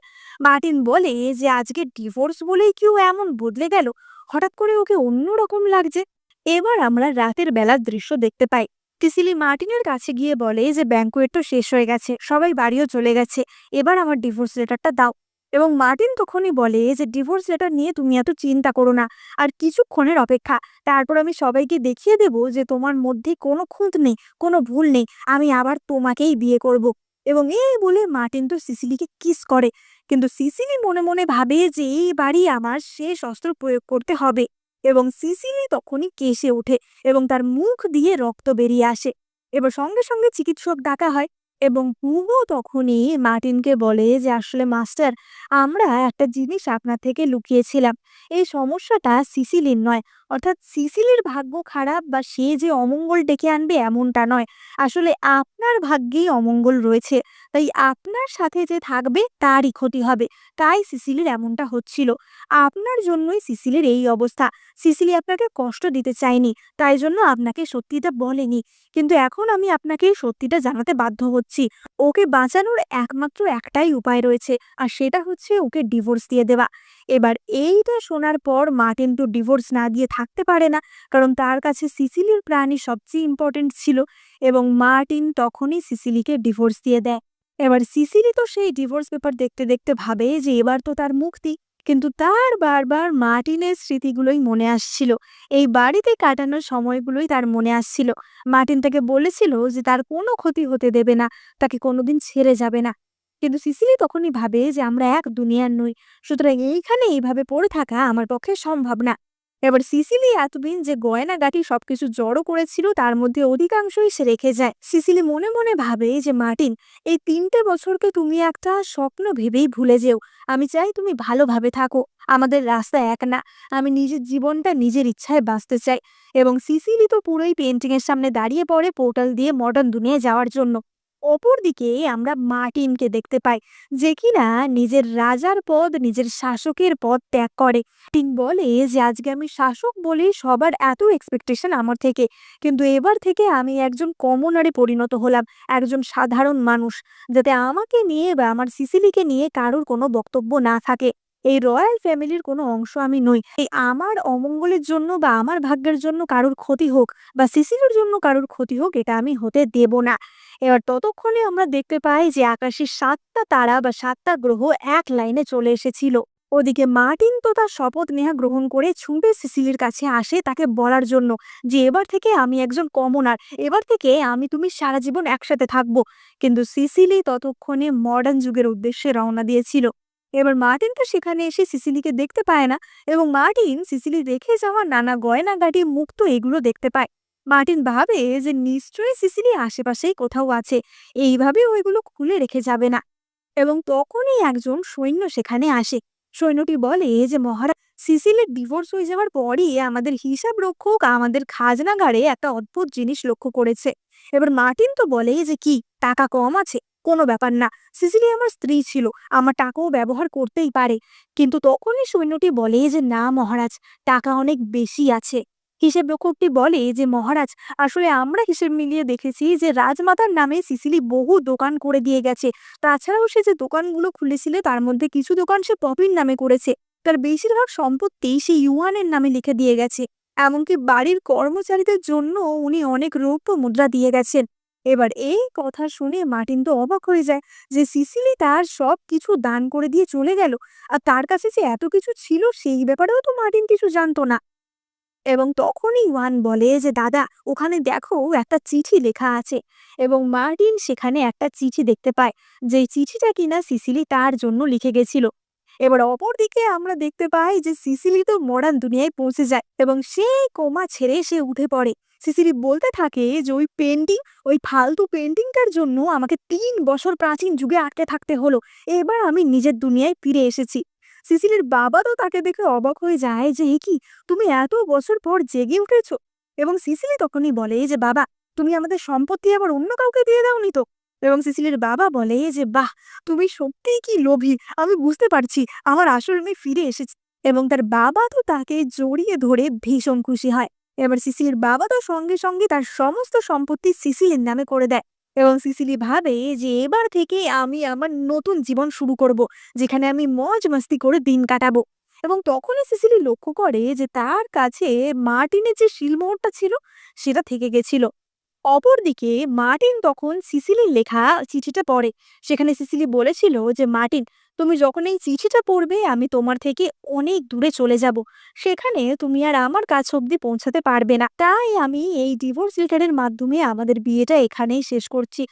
মার্টিন বলে যে আজকে ডিভোর্স বলেই কেউ এমন বদলে গেল, হঠাৎ করে ওকে অন্যরকম লাগছে। এবার আমরা রাতের বেলার দৃশ্য দেখতে পাই। সিসিলি মার্টিনের কাছে গিয়ে বলে যে ব্যাঙ্কুয়েট তো শেষ হয়ে গেছে, সবাই বাড়িও চলে গেছে, এবার আমার ডিভোর্স লেটারটা দাও। এবং মার্টিন তখনই বলে যে ডিভোর্স লেটার নিয়ে তুমি এত চিন্তা করো না, আর কিছুক্ষণের অপেক্ষা, তারপর আমি সবাইকে দেখিয়ে দেব যে তোমার মধ্যে কোনো খুঁত নেই, কোনো ভুল নেই, আমি আবার তোমাকেই বিয়ে করব। এবং এই বলে মার্টিন তো সিসিলিকে কিস করে, কিন্তু সিসিলি মনে মনে ভাবে যে এই বাড়ি আমার শেষ অস্ত্র প্রয়োগ করতে হবে। এবং সিসিলি তখনই কেসে ওঠে এবং তার মুখ দিয়ে রক্ত বেরিয়ে আসে। এবার সঙ্গে সঙ্গে চিকিৎসক ডাকা হয় এবং হুগো তখনই মার্টিনকে বলে যে আসলে মাস্টার, আমরা একটা জিনিস আপনার থেকে লুকিয়েছিলাম। এই সমস্যাটা সিসিলির নয়, অর্থাৎ সিসিলির ভাগ্য খারাপ বা সে যে অমঙ্গল ডেকে আনবে এমনটা নয়, আসলে আপনার ভাগ্যেই অমঙ্গল রয়েছে, তাই আপনার সাথে যে থাকবে তারই ক্ষতি হবে, তাই সিসিলির এমনটা হচ্ছিল। আপনার জন্যই সিসিলির এই অবস্থা। সিসিলি আপনাকে কষ্ট দিতে চায়নি, তাই জন্য আপনাকে সত্যিটা বলেনি, কিন্তু এখন আমি আপনাকে সত্যিটা জানাতে বাধ্য হচ্ছি। ওকে বাঁচানোর একমাত্র একটাই উপায় রয়েছে, আর সেটা হচ্ছে ওকে ডিভোর্স দিয়ে দেওয়া। এবার এইটা শোনার পর মার্টিন তো ডিভোর্স না দিয়ে থাকতে পারে না, কারণ তার কাছে সিসিলির প্রাণই সবচেয়ে ইম্পর্টেন্ট ছিল। এবং মার্টিন তখনই সিসিলিকে ডিভোর্স দিয়ে দেয়। এবার সিসিলি তো সেই ডিভোর্স পেপার দেখতে দেখতে ভাবে যে এবার তো তার মুক্তি, কিন্তু তার বারবার মার্টিনের স্মৃতিগুলোই মনে আসছিল, এই বাড়িতে কাটানোর সময়গুলোই তার মনে আসছিল। মার্টিন তাকে বলেছিল যে তার কোনো ক্ষতি হতে দেবে না, তাকে কোনোদিন ছেড়ে যাবে না, কিন্তু সিসিলি তখনই ভাবে যে আমরা এক দুনিয়ার নই, সুতরাং এইখানে এইভাবে পড়ে থাকা আমার পক্ষে সম্ভব না। এবার সিসিলি এতদিন যে গয়নাগাটি সবকিছু জড়ো করেছিল তার মধ্যে অধিকাংশই সে রেখে যায়। সিসিলি মনে মনে ভাবে যে মার্টিন, এই 3টে বছরকে তুমি একটা স্বপ্ন ভেবেই ভুলে যেও, আমি চাই তুমি ভালোভাবে থাকো, আমাদের রাস্তা এক না, আমি নিজের জীবনটা নিজের ইচ্ছায় বাঁচতে চাই। এবং সিসিলি তো পুরোই পেন্টিং এর সামনে দাঁড়িয়ে পড়ে পোর্টাল দিয়ে মডার্ন দুনিয়ায় যাওয়ার জন্য। অপরদিকে আমরা মার্টিনকে দেখতে পাই, যে কিনা নিজের রাজার পদ, নিজের শাসকের পদ ত্যাগ করে। মার্টিন বলে যে আজকে আমি শাসক বলে সবার এত এক্সপেকটেশন আমার থেকে, কিন্তু এবার থেকে আমি একজন কমনারে পরিণত হলাম, একজন সাধারণ মানুষ, যাতে আমাকে নিয়ে বা আমার সিসিলিকে নিয়ে কারোর কোনো বক্তব্য না থাকে। এই রয়্যাল ফ্যামিলির কোনো অংশ আমি নই, এই আমার অমঙ্গলের জন্য বা আমার ভাগ্যের জন্য কারোর ক্ষতি হোক বা সিসিলির জন্য কারোর ক্ষতি হোক, এটা আমি হতে দেব না। এবার ততক্ষণে আমরা দেখতে পাই যে আকাশে 7টা তারা বা 7টা গ্রহ এক লাইনে চলে এসেছিল। ওদিকে মার্টিন তো তার শপথ নেহা গ্রহণ করে ছুটে সিসিলির কাছে আসে তাকে বলার জন্য যে এবার থেকে আমি একজন কমনার, এবার থেকে আমি তুমি সারা জীবন একসাথে থাকবো। কিন্তু সিসিলি ততক্ষণে মডার্ন যুগের উদ্দেশ্যে রওনা দিয়েছিল। এবার মার্টিন তো সেখানে এসে সিসিলিকে দেখতে পায় না, এবং মার্টিন সিসিলি রেখে যাওয়া নানা গয়নাগাটি, মুক্তো এগুলো দেখতে পায়। মার্টিন ভাবে যে নিশ্চয়ই সিসিলি আশেপাশেই কোথাও আছে, এইভাবে ওইগুলো খুলে রেখে যাবে না। এবং তখনই একজন সৈন্য সেখানে আসে। সৈন্যটি বলে যে মহারাজ, সিসিলের ডিভোর্স হয়ে যাওয়ার পরই আমাদের হিসাব রক্ষক আমাদের খাজনাগারে একটা অদ্ভুত জিনিস লক্ষ্য করেছে। এবার মার্টিন তো বলে যে কি, টাকা কম আছে? কোনো ব্যাপার না, সিসিলি আমার স্ত্রী ছিল, আমার টাকাও ব্যবহার করতেই পারে। কিন্তু তখনই সৈন্যটি বলে যে না মহারাজ, টাকা অনেক বেশি আছে। হিসেব রক্ষকটি বলে যে মহারাজ, আসলে আমরা হিসেব মিলিয়ে দেখেছি যে রাজমাতার নামে সিসিলি বহু দোকান করে দিয়ে গেছে, তাছাড়াও সে যে দোকানগুলো খুলেছিল তার মধ্যে কিছু দোকান সে পপির নামে করেছে, তার বেশিরভাগ সম্পত্তি সে ইউয়ানের নামে লিখে দিয়ে গেছে, এমনকি বাড়ির কর্মচারীদের জন্য উনি অনেক রৌপ্য মুদ্রা দিয়ে গেছেন। এবার এই কথা শুনে মার্টিন তো অবাক হয়ে যায় যে সিসিলি তার সব কিছু দান করে দিয়ে চলে গেল, আর তার কাছে যে এত কিছু ছিল সেই ব্যাপারেও তো মার্টিন কিছু জানতো না। এবং তখনই ওয়ান বলে যে দাদা, ওখানে দেখো একটা চিঠি লেখা আছে। এবং মার্টিন সেখানে একটা চিঠি দেখতে পায়, যে চিঠিটা কিনা সিসিলি তার জন্য লিখে গেছিল। এবার অপরদিকে আমরা দেখতে পাই যে সিসিলি তো মডার্ন দুনিয়ায় পৌঁছে যায় এবং সেই কোমা ছেড়ে সে উঠে পড়ে। সিসিলি বলতে থাকে যে ওই পেন্টিং, ওই ফালতু পেন্টিংটার জন্য আমাকে 3 বছর প্রাচীন যুগে আটকে থাকতে হলো, এবার আমি নিজের দুনিয়ায় ফিরে এসেছি। সিসিলির বাবা তো তাকে দেখে অবাক হয়ে যায় যে এ কি, তুমি এত বছর পর জেগে উঠেছো। এবং সিসিলি তখনই বলে যে বাবা, তুমি আমাদের সম্পত্তি আবার অন্য কাউকে দিয়ে দাওনি তো। এবং সিসিলির বাবা বলে যে বাহ, তুমি সত্যিই কি লোভী, আমি বুঝতে পারছি, আমার আসল মেয়ে ফিরে এসেছে। এবং তার বাবা তো তাকে জড়িয়ে ধরে ভীষণ খুশি হয়। এবার সিসিলির বাবা তো সঙ্গে সঙ্গে তার সমস্ত সম্পত্তি সিসিলির নামে করে দেয়। এবং সিসিলি ভাবে যে এবার থেকে আমি আমার নতুন জীবন শুরু করব, যেখানে আমি মজ মাস্তি করে দিন কাটাবো। এবং তখনই সিসিলি লক্ষ্য করে যে তার কাছে মার্টিনের যে শিলমোহরটা ছিল সেটা থেকে গেছিল। অপরদিকে মার্টিন তখন সিসিলির লেখা চিঠিটা পড়ে। সেখানে সিসিলি বলেছিল যে মার্টিন, তুমি যখন এই চিঠিটা পড়বে আমি তোমার থেকে অনেক দূরে চলে যাব, সেখানে তুমি আর আমার কাছ অব্দি পৌঁছাতে পারবে না। তাই আমি এই ডিভোর্স লেটারের মাধ্যমে আমাদের বিয়েটা এখানেই শেষ করছি।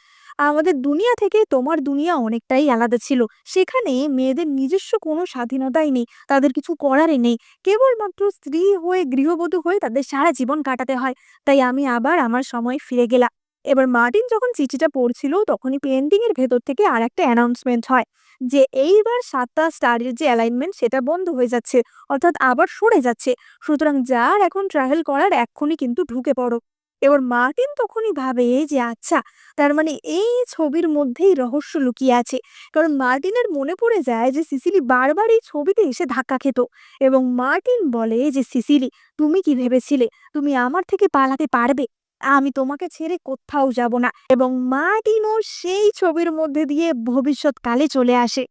আমাদের দুনিয়া থেকে তোমার দুনিয়া অনেকটাই আলাদা ছিল। সেখানে মেয়েদের নিজস্ব কোনো স্বাধীনতাই নেই, তাদের কিছু করারই নেই, কেবলমাত্র স্ত্রী হয়ে গৃহবধূ হয়ে তাদের সারা জীবন কাটাতে হয়। তাই আমি আবার আমার সময় ফিরে গেলাম। এবার মার্টিন যখন চিঠিটা পড়ছিল তখনই পেন্টিং এর ভেতর থেকে আর একটা অ্যানাউন্সমেন্ট হয় যে এইবার 7টা স্টারের যে অ্যালাইনমেন্ট সেটা বন্ধ হয়ে যাচ্ছে, অর্থাৎ আবার সরে যাচ্ছে। সুতরাং যার এখন ট্রাভেল করার এক্ষুনি কিন্তু ঢুকে পড়ো। এবার মার্টিন তখনই ভাবে যে আচ্ছা, তার মানে এই ছবির মধ্যেই রহস্য লুকিয়ে আছে। কারণ মার্টিনের মনে পড়ে যায় যে সিসিলি বারবার এই ছবিতে এসে ধাক্কা খেত। এবং মার্টিন বলে যে সিসিলি, তুমি কি ভেবেছিলে তুমি আমার থেকে পালাতে পারবে? আমি তোমাকে ছেড়ে কোথাও যাব না। এবং মার্টিনও সেই ছবির মধ্যে দিয়ে ভবিষ্যৎকালে চলে আসে।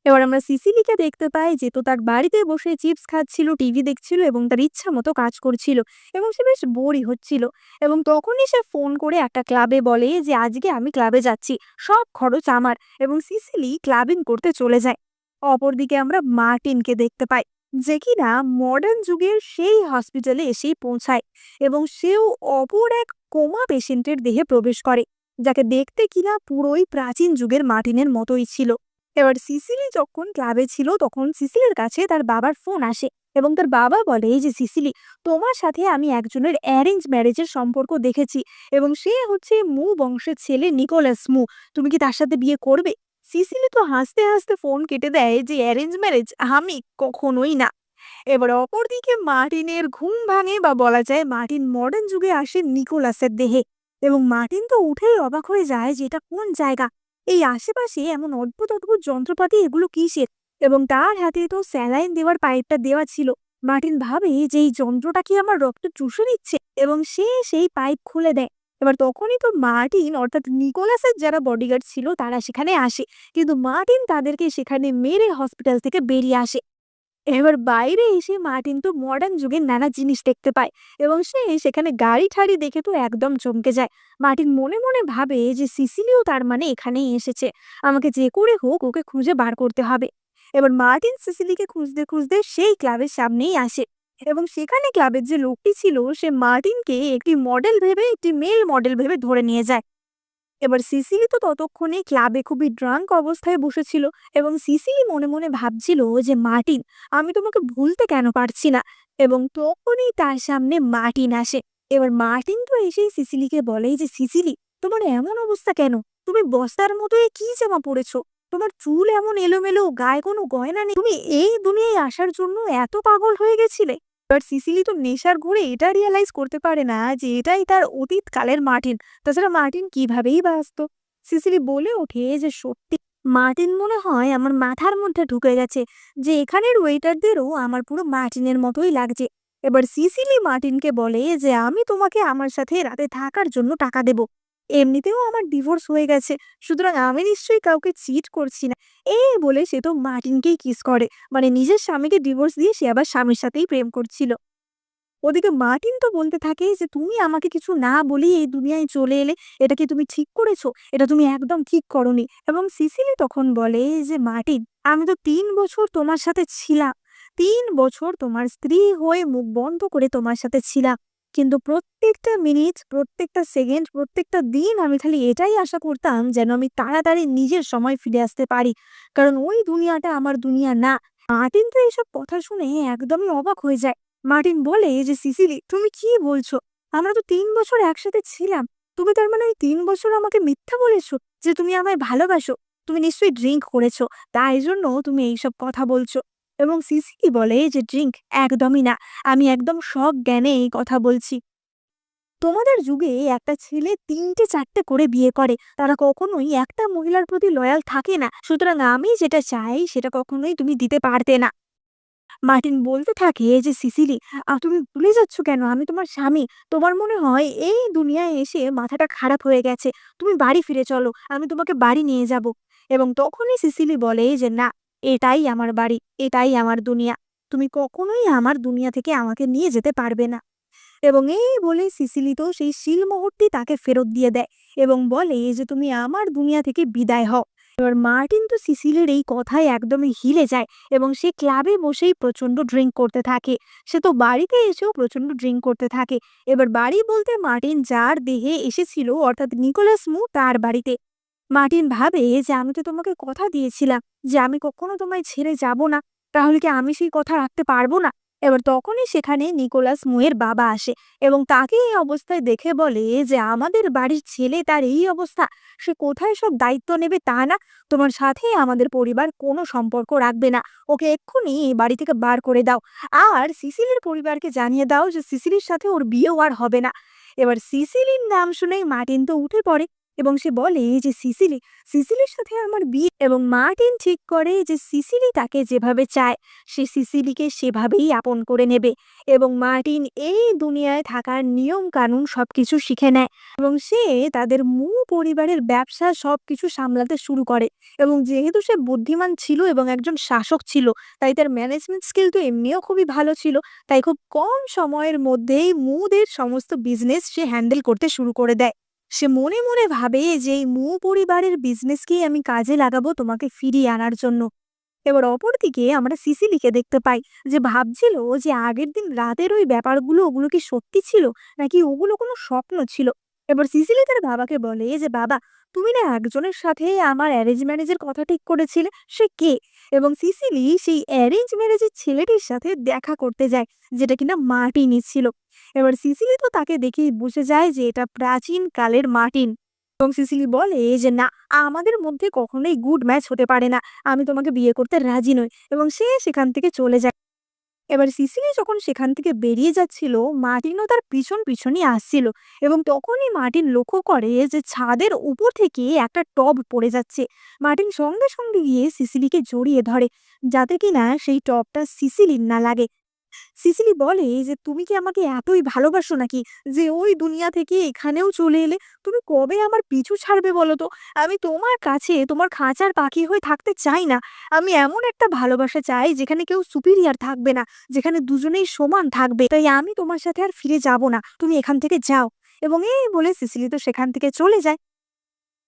এবার আমরা সিসিলিকে দেখতে পাই যে তো তার বাড়িতে বসে চিপস খাচ্ছিল, টিভি দেখছিল এবং তার ইচ্ছা মতো কাজ করছিল। এবং সে বেশ বোরই হচ্ছিল। এবং তখনই সে ফোন করে একটা ক্লাবে বলে যে আজকে আমি ক্লাবে যাচ্ছি, সব খরচ আমার। এবং সিসিলি ক্লাবিং করতে চলে যায়। অপরদিকে আমরা মার্টিনকে দেখতে পাই, যে কিনা মডার্ন যুগের সেই হসপিটালে এসেই পৌঁছায়। এবং সেও অপর এক কোমা পেশেন্টের দেহে প্রবেশ করে, যাকে দেখতে কিনা পুরোই প্রাচীন যুগের মার্টিনের মতোই ছিল। এবার সিসিলি যখন ক্লাবে ছিল তখন সিসিলির কাছে তার বাবার ফোন আসে। এবং তার বাবা বলে যে সিসিলি, তোমার সাথে আমি একজনের অ্যারেঞ্জ ম্যারেজের সম্পর্ক দেখেছি, এবং সে হচ্ছে মু বংশের ছেলে নিকোলাস মু। তুমি কি তার সাথে বিয়ে করবে? সিসিলি তো হাসতে হাসতে ফোন কেটে দেয় যে অ্যারেঞ্জ ম্যারেজ আমি কখনোই না। এবার অপরদিকে মার্টিনের ঘুম ভাঙে, বা বলা যায় মার্টিন মডার্ন যুগে আসে নিকোলাসের দেহে। এবং মার্টিন তো উঠেই অবাক হয়ে যায় যে এটা কোন জায়গা, এই আশেপাশে এমন অদ্ভুত অদ্ভুত যন্ত্রপাতি, এগুলো কিসের? এবং তার হাতে তো স্যালাইন দেওয়ার পাইপটা দেওয়া ছিল। মার্টিন ভাবে যে এই যন্ত্রটা কি আমার রক্ত চুষে নিচ্ছে, এবং সে সেই পাইপ খুলে দেয়। এবার তখনই তো মার্টিন অর্থাৎ নিকোলাসের যারা বডিগার্ড ছিল তারা সেখানে আসে, কিন্তু মার্টিন তাদেরকে সেখানে মেরে হসপিটাল থেকে বেরিয়ে আসে। এবার বাইরে এসে মার্টিন তো মডার্ন যুগের নানা জিনিস দেখতে পায়। এবং সে সেখানে গাড়ি ঠাড়ি দেখে তো একদম চমকে যায়। মার্টিন মনে মনে ভাবে যে সিসিলিও তার মানে এখানেই এসেছে, আমাকে যে করে হোক ওকে খুঁজে বার করতে হবে। এবার মার্টিন সিসিলিকে খুঁজতে খুঁজতে সেই ক্লাবের সামনেই আসে। এবং সেখানে ক্লাবের যে লোকটি ছিল সে মার্টিনকে একটি মডেল ভেবে, একটি মেল মডেল ভেবে ধরে নিয়ে যায়। এবার সিসিলি তো ততক্ষণে ক্লাবে খুবই ড্রাঙ্ক অবস্থায় বসেছিল। এবং সিসিলি মনে মনে ভাবছিল যে মার্টিন, আমি তোমাকে ভুলতে কেন পারছি না। এবং তখনই তার সামনে মার্টিন আসে। এবার মার্টিন তো এসেই সিসিলিকে বলে যে সিসিলি, তোমার এমন অবস্থা কেন? তুমি বস্তার মতো এ কি জামা পরেছো? তোমার চুল এমন এলোমেলো, গায়ে কোনো গয়না নেই, তুমি এই দুনিয়ায় আসার জন্য এত পাগল হয়ে গেছিলে? এবার সিসিলি তো নেশার ঘোরে এটা রিয়ালাইজ করতে পারে না যে এটাই তার অতীতকালের মার্টিন। তাছাড়া মার্টিন কিভাবেই বা আসতো। সিসিলি বলে ওঠে যে সত্যি মার্টিন মনে হয় আমার মাথার মধ্যে ঢুকে গেছে, যে এখানের ওয়েটারদেরও আমার পুরো মার্টিনের মতোই লাগছে। এবার সিসিলি মার্টিনকে বলে যে আমি তোমাকে আমার সাথে রাতে থাকার জন্য টাকা দেব, এমনিতেও আমার ডিভোর্স হয়ে গেছে, সুতরাং আমি নিশ্চয়ই কাউকে চিট করছি না। এই বলে সে তো মার্টিনকেই কিস করে, মানে নিজের স্বামীকে ডিভোর্স দিয়ে সে আবার স্বামীর সাথেই প্রেম করছিল। ওদিকে মার্টিন তো বলতে থাকে যে তুমি আমাকে কিছু না বলেই এই দুনিয়ায় চলে এলে, এটা কি তুমি ঠিক করেছো? এটা তুমি একদম ঠিক করনি। এবং সিসিলি তখন বলে যে মার্টিন, আমি তো 3 বছর তোমার সাথে ছিলাম, 3 বছর তোমার স্ত্রী হয়ে মুখ বন্ধ করে তোমার সাথে ছিলাম। কিন্তু প্রত্যেকটা মিনিট, প্রত্যেকটা সেকেন্ড, প্রত্যেকটা দিন আমি খালি এটাই আশা করতাম যেন আমি তাড়াতাড়ি নিজের সময় ফিরে আসতে পারি, কারণ ওই দুনিয়াটা আমার দুনিয়া না। মার্টিন তো এইসব কথা শুনে একদমই অবাক হয়ে যায়। মার্টিন বলে যে সিসিলি, তুমি কি বলছো? আমরা তো 3 বছর একসাথে ছিলাম। তুমি তার মানে ওই 3 বছর আমাকে মিথ্যা বলেছো যে তুমি আমায় ভালোবাসো? তুমি নিশ্চয়ই ড্রিঙ্ক করেছো, তাই জন্য তুমি এইসব কথা বলছো। এবং সিসিলি বলে যে ড্রিঙ্ক একদমই না, আমি একদম সজ্ঞানে এই কথা বলছি। তোমাদের যুগে একটা ছেলে ৩টে ৪টে করে বিয়ে করে, তারা কখনোই একটা মহিলার প্রতি লয়াল থাকে না, সুতরাং আমি যেটা চাই সেটা কখনোই তুমি দিতে পারতে না। মার্টিন বলতে থাকে যে সিসিলি, তুমি ভুলে যাচ্ছ কেন আমি তোমার স্বামী? তোমার মনে হয় এই দুনিয়ায় এসে মাথাটা খারাপ হয়ে গেছে। তুমি বাড়ি ফিরে চলো, আমি তোমাকে বাড়ি নিয়ে যাব। এবং তখনই সিসিলি বলে যে না, এটাই আমার বাড়ি, এটাই আমার দুনিয়া। তুমি কখনোই আমার দুনিয়া থেকে আমাকে নিয়ে যেতে পারবে না। এবং এই বলে সিসিলি তো সেই শিলমোহরটি তাকে ফেরত দিয়ে দেয় এবং বলে যে তুমি আমার দুনিয়া থেকে বিদায় হও। এবার মার্টিন তো সিসিলির এই কথায় একদমই হিলে যায় এবং সে ক্লাবে বসেই প্রচন্ড ড্রিঙ্ক করতে থাকে। সে তো বাড়িতে এসেও প্রচন্ড ড্রিঙ্ক করতে থাকে। এবার বাড়ি বলতে মার্টিন যার দেহে এসেছিল, অর্থাৎ নিকোলাস মু তার বাড়িতে। মার্টিন ভাবে যে আমি তো তোমাকে কথা দিয়েছিলাম যে আমি কখনো তোমায় ছেড়ে যাব না, তাহলে কি আমি সেই কথা রাখতে পারবো না? এবার তখনই সেখানে নিকোলাস মুয়ের বাবা আসে এবং তাকে এই অবস্থায় দেখে বলে যে আমাদের বাড়ির ছেলে তার এই অবস্থা, সে কোথায় সব দায়িত্ব নেবে তা না, তোমার সাথে আমাদের পরিবার কোনো সম্পর্ক রাখবে না, ওকে এক্ষুনি এই বাড়ি থেকে বার করে দাও। আর সিসিলির পরিবারকে জানিয়ে দাও যে সিসিলির সাথে ওর বিয়েও আর হবে না। এবার সিসিলির নাম শুনেই মার্টিন তো উঠে পড়ে এবং সে বলে যে সিসিলি, সিসিলির সাথে আমার বিয়ে। এবং মার্টিন ঠিক করে যে সিসিলি তাকে যেভাবে চায় সে সিসিলিকে সেভাবেই আপন করে নেবে। এবং মার্টিন এই দুনিয়ায় থাকার নিয়ম কানুন সবকিছু শিখে নেয় এবং সে তাদের মূল পরিবারের ব্যবসা সবকিছু সামলাতে শুরু করে। এবং যেহেতু সে বুদ্ধিমান ছিল এবং একজন শাসক ছিল, তাই তার ম্যানেজমেন্ট স্কিল তো এমনিও খুবই ভালো ছিল। তাই খুব কম সময়ের মধ্যেই মুদের সমস্ত বিজনেস সে হ্যান্ডেল করতে শুরু করে দেয়। সে মনে মনে ভাবে যে এই মু পরিবারের বিজনেসকেই আমি কাজে লাগাবো তোমাকে ফিরিয়ে আনার জন্য। এবার অপরদিকে আমরা সিসিলিকে দেখতে পাই যে ভাবছিল যে আগের দিন রাতের ওই ব্যাপারগুলো, ওগুলো কি সত্যি ছিল নাকি ওগুলো কোনো স্বপ্ন ছিল। এবার সিসিলি তার বাবাকে বলে যে বাবা, তুমি না একজনের সাথে আমার অ্যারেঞ্জ ম্যারেজের কথা ঠিক করেছিলে, সে কে? এবং সিসিলি সেই অ্যারেঞ্জ ম্যারেজের ছেলেটির সাথে দেখা করতে যায়, যেটা কিনা মার্টিনই ছিল। এবার সিসিলি তো তাকে দেখেই বুঝে যায় যে এটা প্রাচীন কালের মার্টিন। এবং সিসিলি বলে যে না, আমাদের মধ্যে কখনোই গুড ম্যাচ হতে পারে না, আমি তোমাকে বিয়ে করতে রাজি নই। এবং সে সেখান থেকে চলে যায়। এবার সিসিলি যখন সেখান থেকে বেরিয়ে যাচ্ছিল, মার্টিনও তার পিছন পিছনই আসছিল। এবং তখনই মার্টিন লক্ষ্য করে যে ছাদের উপর থেকে একটা টব পড়ে যাচ্ছে। মার্টিন সঙ্গে সঙ্গে গিয়ে সিসিলিকে জড়িয়ে ধরে, যাতে কিনা সেই টবটা সিসিলির না লাগে। সিসিলি বলে যে তুমি কি আমাকে এতই ভালোবাসো নাকি যে ওই দুনিয়া থেকে এখানেও চলে এলে? তুমি কবে আমার পিছু ছাড়বে বলো তো? আমি তোমার কাছে তোমার খাঁচার পাখি হয়ে থাকতে চাই না। আমি এমন একটা ভালোবাসা চাই যেখানে কেউ সুপিরিয়ার থাকবে না, যেখানে দুজনেই সমান থাকবে। তাই আমি তোমার সাথে আর ফিরে যাব না, তুমি এখান থেকে যাও। এবং এই বলে সিসিলি তো সেখান থেকে চলে যায়।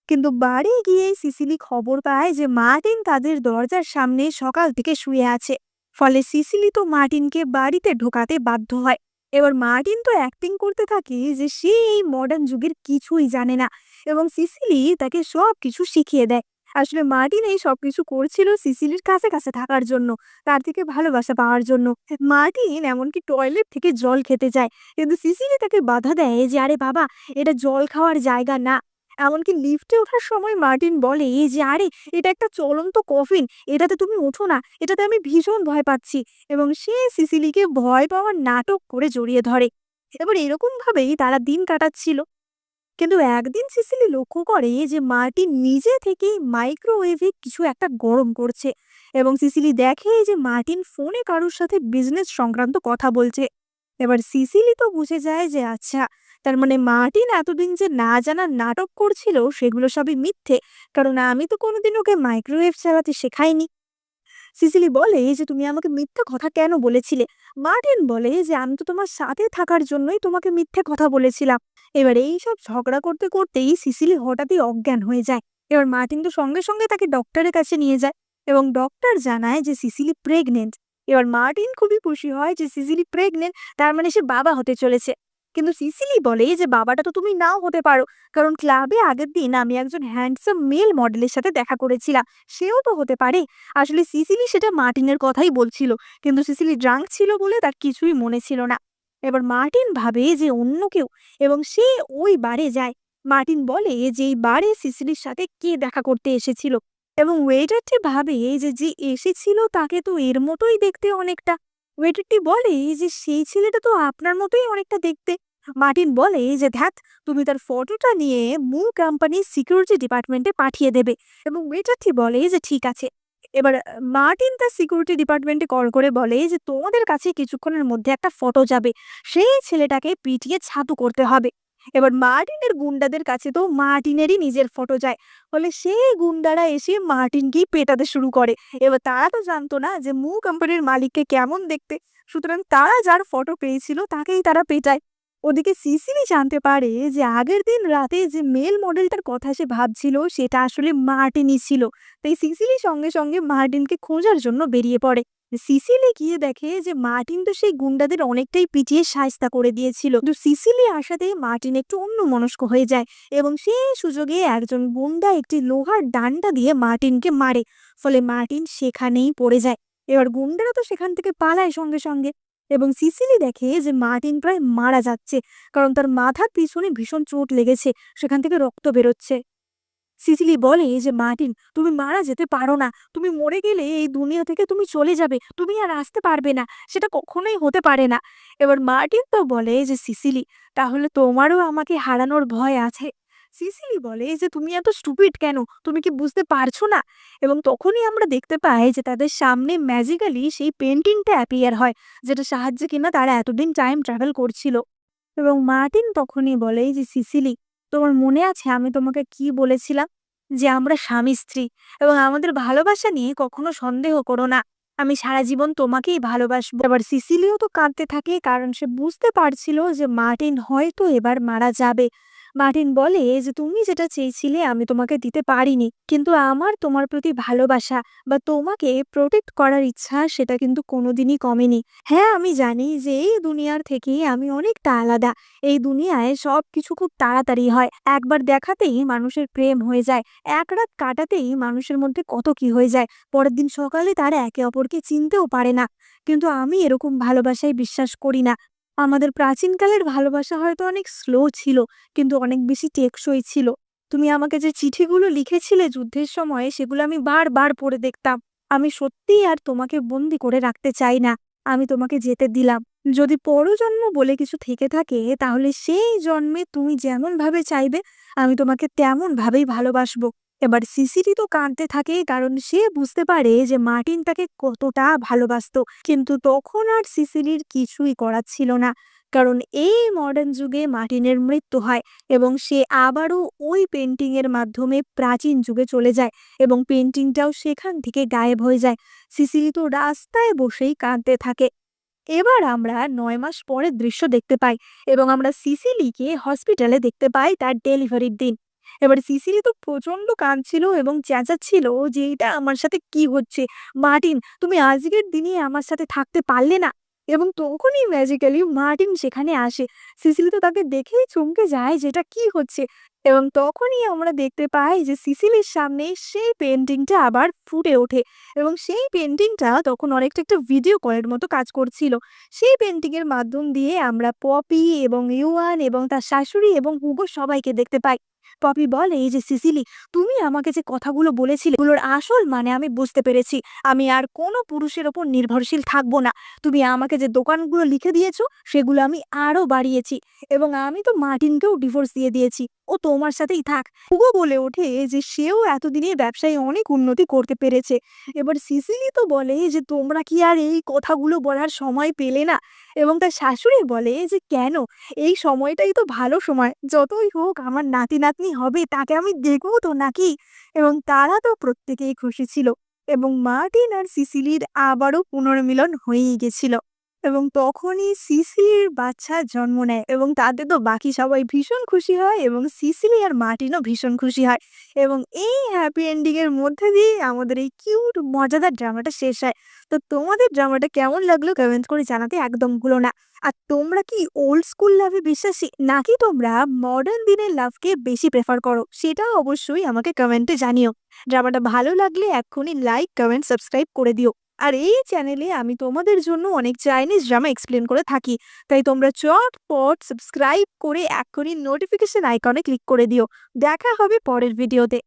কিন্তু বাড়ি গিয়ে সিসিলি খবর পায় যে মার্টিন তাদের দরজার সামনে সকাল থেকে শুয়ে আছে। ফলে সিসিলি তো মার্টিনকে বাড়িতে ঢোকাতে বাধ্য হয়। এবার মার্টিন তো অ্যাক্টিং করতে থাকে যে সে এই মডার্ন যুগের কিছুই জানে না এবং সিসিলি তাকে সব কিছু শিখিয়ে দেয়। আসলে মার্টিন এই সবকিছু করছিল সিসিলির কাছে কাছে থাকার জন্য, তার থেকে ভালোবাসা পাওয়ার জন্য। মার্টিন এমনকি টয়লেট থেকে জল খেতে যায়, কিন্তু সিসিলি তাকে বাধা দেয় যে আরে বাবা, এটা জল খাওয়ার জায়গা না। এমনকি লিফটে ওঠার সময় মার্টিন বলে যে আরে, এটা একটা চলন্ত কফিন, এটাতে তুমি ওঠো না, এটাতে আমি ভীষণ ভয় পাচ্ছি। এবং সে সিসিলিকে ভয় পাওয়ার নাটক করে জড়িয়ে ধরে। এবার এরকম ভাবেই তারা দিন কাটাচ্ছিল। কিন্তু একদিন সিসিলি লক্ষ্য করে যে মার্টিন নিজে থেকেই মাইক্রোওয়েভে কিছু একটা গরম করছে এবং সিসিলি দেখে যে মার্টিন ফোনে কারোর সাথে বিজনেস সংক্রান্ত কথা বলছে। এবার সিসিলি তো বুঝে যায় যে আচ্ছা, তার মানে মার্টিন এতদিন যে না জানার নাটক করছিল সেগুলো সবই মিথ্যে, কারণ আমি তো কোনোদিন ওকে মাইক্রোওয়েভ চালাতে শেখাইনি। সিসিলি বলে যে তুমি আমাকে মিথ্যে কথা কেন বলেছিলে? মার্টিন বলে যে আমি তো তোমার সাথে থাকার জন্যই তোমাকে মিথ্যে কথা বলেছিলাম। এবার এইসব ঝগড়া করতে করতেই সিসিলি হঠাৎই অজ্ঞান হয়ে যায়। এবার মার্টিন তো সঙ্গে সঙ্গে তাকে ডক্টরের কাছে নিয়ে যায় এবং ডক্টর জানায় যে সিসিলি প্রেগনেন্ট। এবার মার্টিন খুবই খুশি হয় যে সিসিলি প্রেগনেন্ট, তার মানে সে বাবা হতে চলেছে। কিন্তু সিসিলি বলে যে বাবাটা তো তুমি নাও হতে পারো, কারণ ক্লাবে আগের দিন আমি একজন হ্যান্ডসাম মেল মডেলের সাথে দেখা করেছিলাম, সেও তো হতে পারে। আসলে সিসিলি সেটা মার্টিনের কথাই বলছিল, কিন্তু সিসিলি ড্রাঙ্ক ছিল বলে তার কিছুই মনে ছিল না। এবার মার্টিন ভাবে যে অন্য কেউ এবং সে ওই বারে যায়। মার্টিন বলে যে এই বারে সিসিলির সাথে কে দেখা করতে এসেছিল এবং ওয়েটারটি ভাবে যে যে এসেছিল তাকে তো এর মতোই দেখতে অনেকটা। ওয়েটারটি বলে যে সেই ছেলেটা তো আপনার মতোই অনেকটা দেখতে। মার্টিন বলে যে ধ্যাত, তুমি তার ফটোটা নিয়ে মু কোম্পানির সিকিউরিটি ডিপার্টমেন্টে পাঠিয়ে দেবে। এবং ওয়েটারটি বলে যে ঠিক আছে। এবার মার্টিন তার সিকিউরিটি ডিপার্টমেন্টে কল করে বলে যে তোমাদের কাছে কিছুক্ষণের মধ্যে একটা ফটো যাবে, সেই ছেলেটাকে পিটিয়ে ছাতু করতে হবে। এবার মার্টিনের গুন্ডাদের কাছে তো মার্টিনেরই নিজের ফটো যায়, ফলে সেই গুন্ডারা এসে মার্টিনকেই পেটাতে শুরু করে। এবার তারা তো জানতো না যে মু কোম্পানির মালিককে কেমন দেখতে, সুতরাং তারা যার ফটো পেয়েছিল তাকেই তারা পেটায়। ওদিকে সিসিলি জানতে পারে যে আগের দিন রাতে যে মেল মডেলটার কথা সে ভাবছিল সেটা আসলে মার্টিনই ছিল। তাই সিসিলি সঙ্গে সঙ্গে মার্টিনকে খোঁজার জন্য বেরিয়ে পড়ে। সিসিলি গিয়ে দেখে যে মার্টিন তো সেই গুন্ডাদের অনেকটাই পিটিয়ে শায়েস্তা করে দিয়েছিল, কিন্তু সিসিলি আসাতে মার্টিন একটু অন্যমনস্ক হয়ে যায় এবং সেই সুযোগে একজন গুন্ডা একটি লোহার ডান্ডা দিয়ে মার্টিনকে মারে, ফলে মার্টিন সেখানেই পড়ে যায়। এবার গুন্ডারা তো সেখান থেকে পালায় সঙ্গে সঙ্গে এবং সিসিলি দেখে যে মার্টিন প্রায় মারা যাচ্ছে, কারণ তার মাথার পিছনে ভীষণ চোট লেগেছে, সেখান থেকে রক্ত বেরোচ্ছে। সিসিলি বলে যে মার্টিন, তুমি মারা যেতে পারো না, তুমি মরে গেলে এই দুনিয়া থেকে তুমি চলে যাবে, তুমি আর আসতে পারবে না, সেটা কখনোই হতে পারে না। এবার মার্টিন তো বলে যে সিসিলি, তাহলে তোমারও আমাকে হারানোর ভয় আছে। সিসিলি বলে যে তুমি এত স্টুপিড কেন, তুমি কি বুঝতে পারছো না? এবং তখনই আমরা দেখতে পাই যে তাদের সামনে ম্যাজিক্যালি সেই পেন্টিংটা অ্যাপিয়ার হয়, যেটা সাহায্যে কিনা তারা এতদিন টাইম ট্রাভেল করছিল। এবং মার্টিন তখনই বলে যে সিসিলি, তোমার মনে আছে আমি তোমাকে কি বলেছিলাম, যে আমরা স্বামী স্ত্রী এবং আমাদের ভালোবাসা নিয়ে কখনো সন্দেহ করো না, আমি সারা জীবন তোমাকেই ভালোবাসবো। এবার সিসিলিও তো কাঁদতে থাকে, কারণ সে বুঝতে পারছিল যে মার্টিন হয়তো এবার মারা যাবে। মার্টিন বলে যে তুমি যেটা চেয়েছিলে আমি তোমাকে দিতে পারিনি, কিন্তু আমার তোমার প্রতি ভালোবাসা বা তোমাকে প্রোটেক্ট করার ইচ্ছা সেটা কিন্তু কোনোদিনই কমেনি। হ্যাঁ, আমি জানি যে এই দুনিয়ার থেকে আমি অনেকটা আলাদা। এই দুনিয়ায় সবকিছু খুব তাড়াতাড়ি হয়, একবার দেখাতেই মানুষের প্রেম হয়ে যায়, এক রাত কাটাতেই মানুষের মধ্যে কত কি হয়ে যায়, পরের দিন সকালে তারা একে অপরকে চিনতেও পারে না। কিন্তু আমি এরকম ভালোবাসায় বিশ্বাস করি না। আমাদের প্রাচীনকালের ভালোবাসা হয়তো অনেক স্লো ছিল, কিন্তু অনেক বেশি টেকসই ছিল। তুমি আমাকে যে চিঠিগুলো লিখেছিলে যুদ্ধের সময়, সেগুলো আমি বারবার পড়ে দেখতাম। আমি সত্যিই আর তোমাকে বন্দি করে রাখতে চাই না, আমি তোমাকে যেতে দিলাম। যদি পরজন্ম বলে কিছু থেকে থাকে, তাহলে সেই জন্মে তুমি যেমন ভাবে চাইবে আমি তোমাকে তেমন ভাবেই ভালোবাসবো। এবার সিসিলি তো কাঁদতে থাকে, কারণ সে বুঝতে পারে যে মার্টিন তাকে কতটা ভালোবাসতো। কিন্তু তখন আর সিসিলির কিছুই করার ছিল না, কারণ এই মডার্ন যুগে মার্টিনের মৃত্যু হয় এবং সে আবারও ওই পেন্টিং এর মাধ্যমে প্রাচীন যুগে চলে যায় এবং পেন্টিংটাও সেখান থেকে গায়েব হয়ে যায়। সিসিলি তো রাস্তায় বসেই কাঁদতে থাকে। এবার আমরা ৯ মাস পরের দৃশ্য দেখতে পাই এবং আমরা সিসিলিকে হসপিটালে দেখতে পাই তার ডেলিভারির দিন। এবার সিসিলি তো প্রচন্ড কাঁদছিল এবং চেঁচাচ্ছিল যে এটা আমার সাথে কি হচ্ছে, মার্টিন তুমি আজকের দিনে আমার সাথে থাকতে পারলে না। এবং তখনই ম্যাজিক্যালি মার্টিন সেখানে আসে। সিসিলি তো তাকে দেখেই চমকে যায় যেটা কি হচ্ছে, এবং তখনই আমরা দেখতে পাই যে সিসিলির সামনে সেই পেন্টিংটা আবার ফুটে ওঠে এবং সেই পেন্টিংটা তখন অনেকটা একটা ভিডিও কলের মতো কাজ করছিল। সেই পেন্টিং এর মাধ্যম দিয়ে আমরা পপি এবং ইউয়ান এবং তার শাশুড়ি এবং হুগো সবাইকে দেখতে পাই। পপি বলে এই যে সিসিলি, তুমি আমাকে যে কথাগুলো বলেছিলে এগুলোর আসল মানে আমি বুঝতে পেরেছি, আমি আর কোনো পুরুষের ওপর নির্ভরশীল থাকবো না। তুমি আমাকে যে দোকানগুলো লিখে দিয়েছো সেগুলো আমি আরো বাড়িয়েছি এবং আমি তো মার্টিনকেও ডিভোর্স দিয়ে দিয়েছি, ও তোমার সাথেই থাক। হুগো বলে ওঠে যে সেও এতদিনে ব্যবসায় অনেক উন্নতি করতে পেরেছে। এবার সিসিলি তো বলে যে তোমরা কি আর এই কথাগুলো বলার সময় পেলে না? এবং তার শাশুড়ি বলে যে কেন, এই সময়টাই তো ভালো সময়, যতই হোক আমার নাতি নাতনি হবে, তাকে আমি দেখবো তো নাকি। এবং তারা তো প্রত্যেকেই খুশি ছিল এবং মার্টিন আর সিসিলির আবারও পুনর্মিলন হয়েই গেছিল। এবং তখনই সিসিলির বাচ্চা জন্ম নেয় এবং তাতে তো বাকি সবাই ভীষণ খুশি হয় এবং সিসিলি আর মার্টিনও ভীষণ খুশি হয়। এবং এই হ্যাপি এন্ডিং এর মধ্যে দিয়ে আমাদের এই কিউট মজাদার ড্রামাটা শেষ হয়। তো তোমাদের ড্রামাটা কেমন লাগলো কমেন্ট করে জানাতে একদম ভুলো না। আর তোমরা কি ওল্ড স্কুল লাভে বিশ্বাসী, নাকি তোমরা মডার্ন দিনের লাভকে বেশি প্রেফার করো, সেটাও অবশ্যই আমাকে কমেন্টে জানিও। ড্রামাটা ভালো লাগলে এক্ষুনি লাইক কমেন্ট সাবস্ক্রাইব করে দিও। আর এই চ্যানেলে আমি তোমাদের জন্য অনেক চাইনিজ ড্রামা এক্সপ্লেন করে থাকি, তাই তোমরা চটপট সাবস্ক্রাইব করে এক্ষুনি নোটিফিকেশন আইকনে ক্লিক করে দিও। দেখা হবে পরের ভিডিওতে।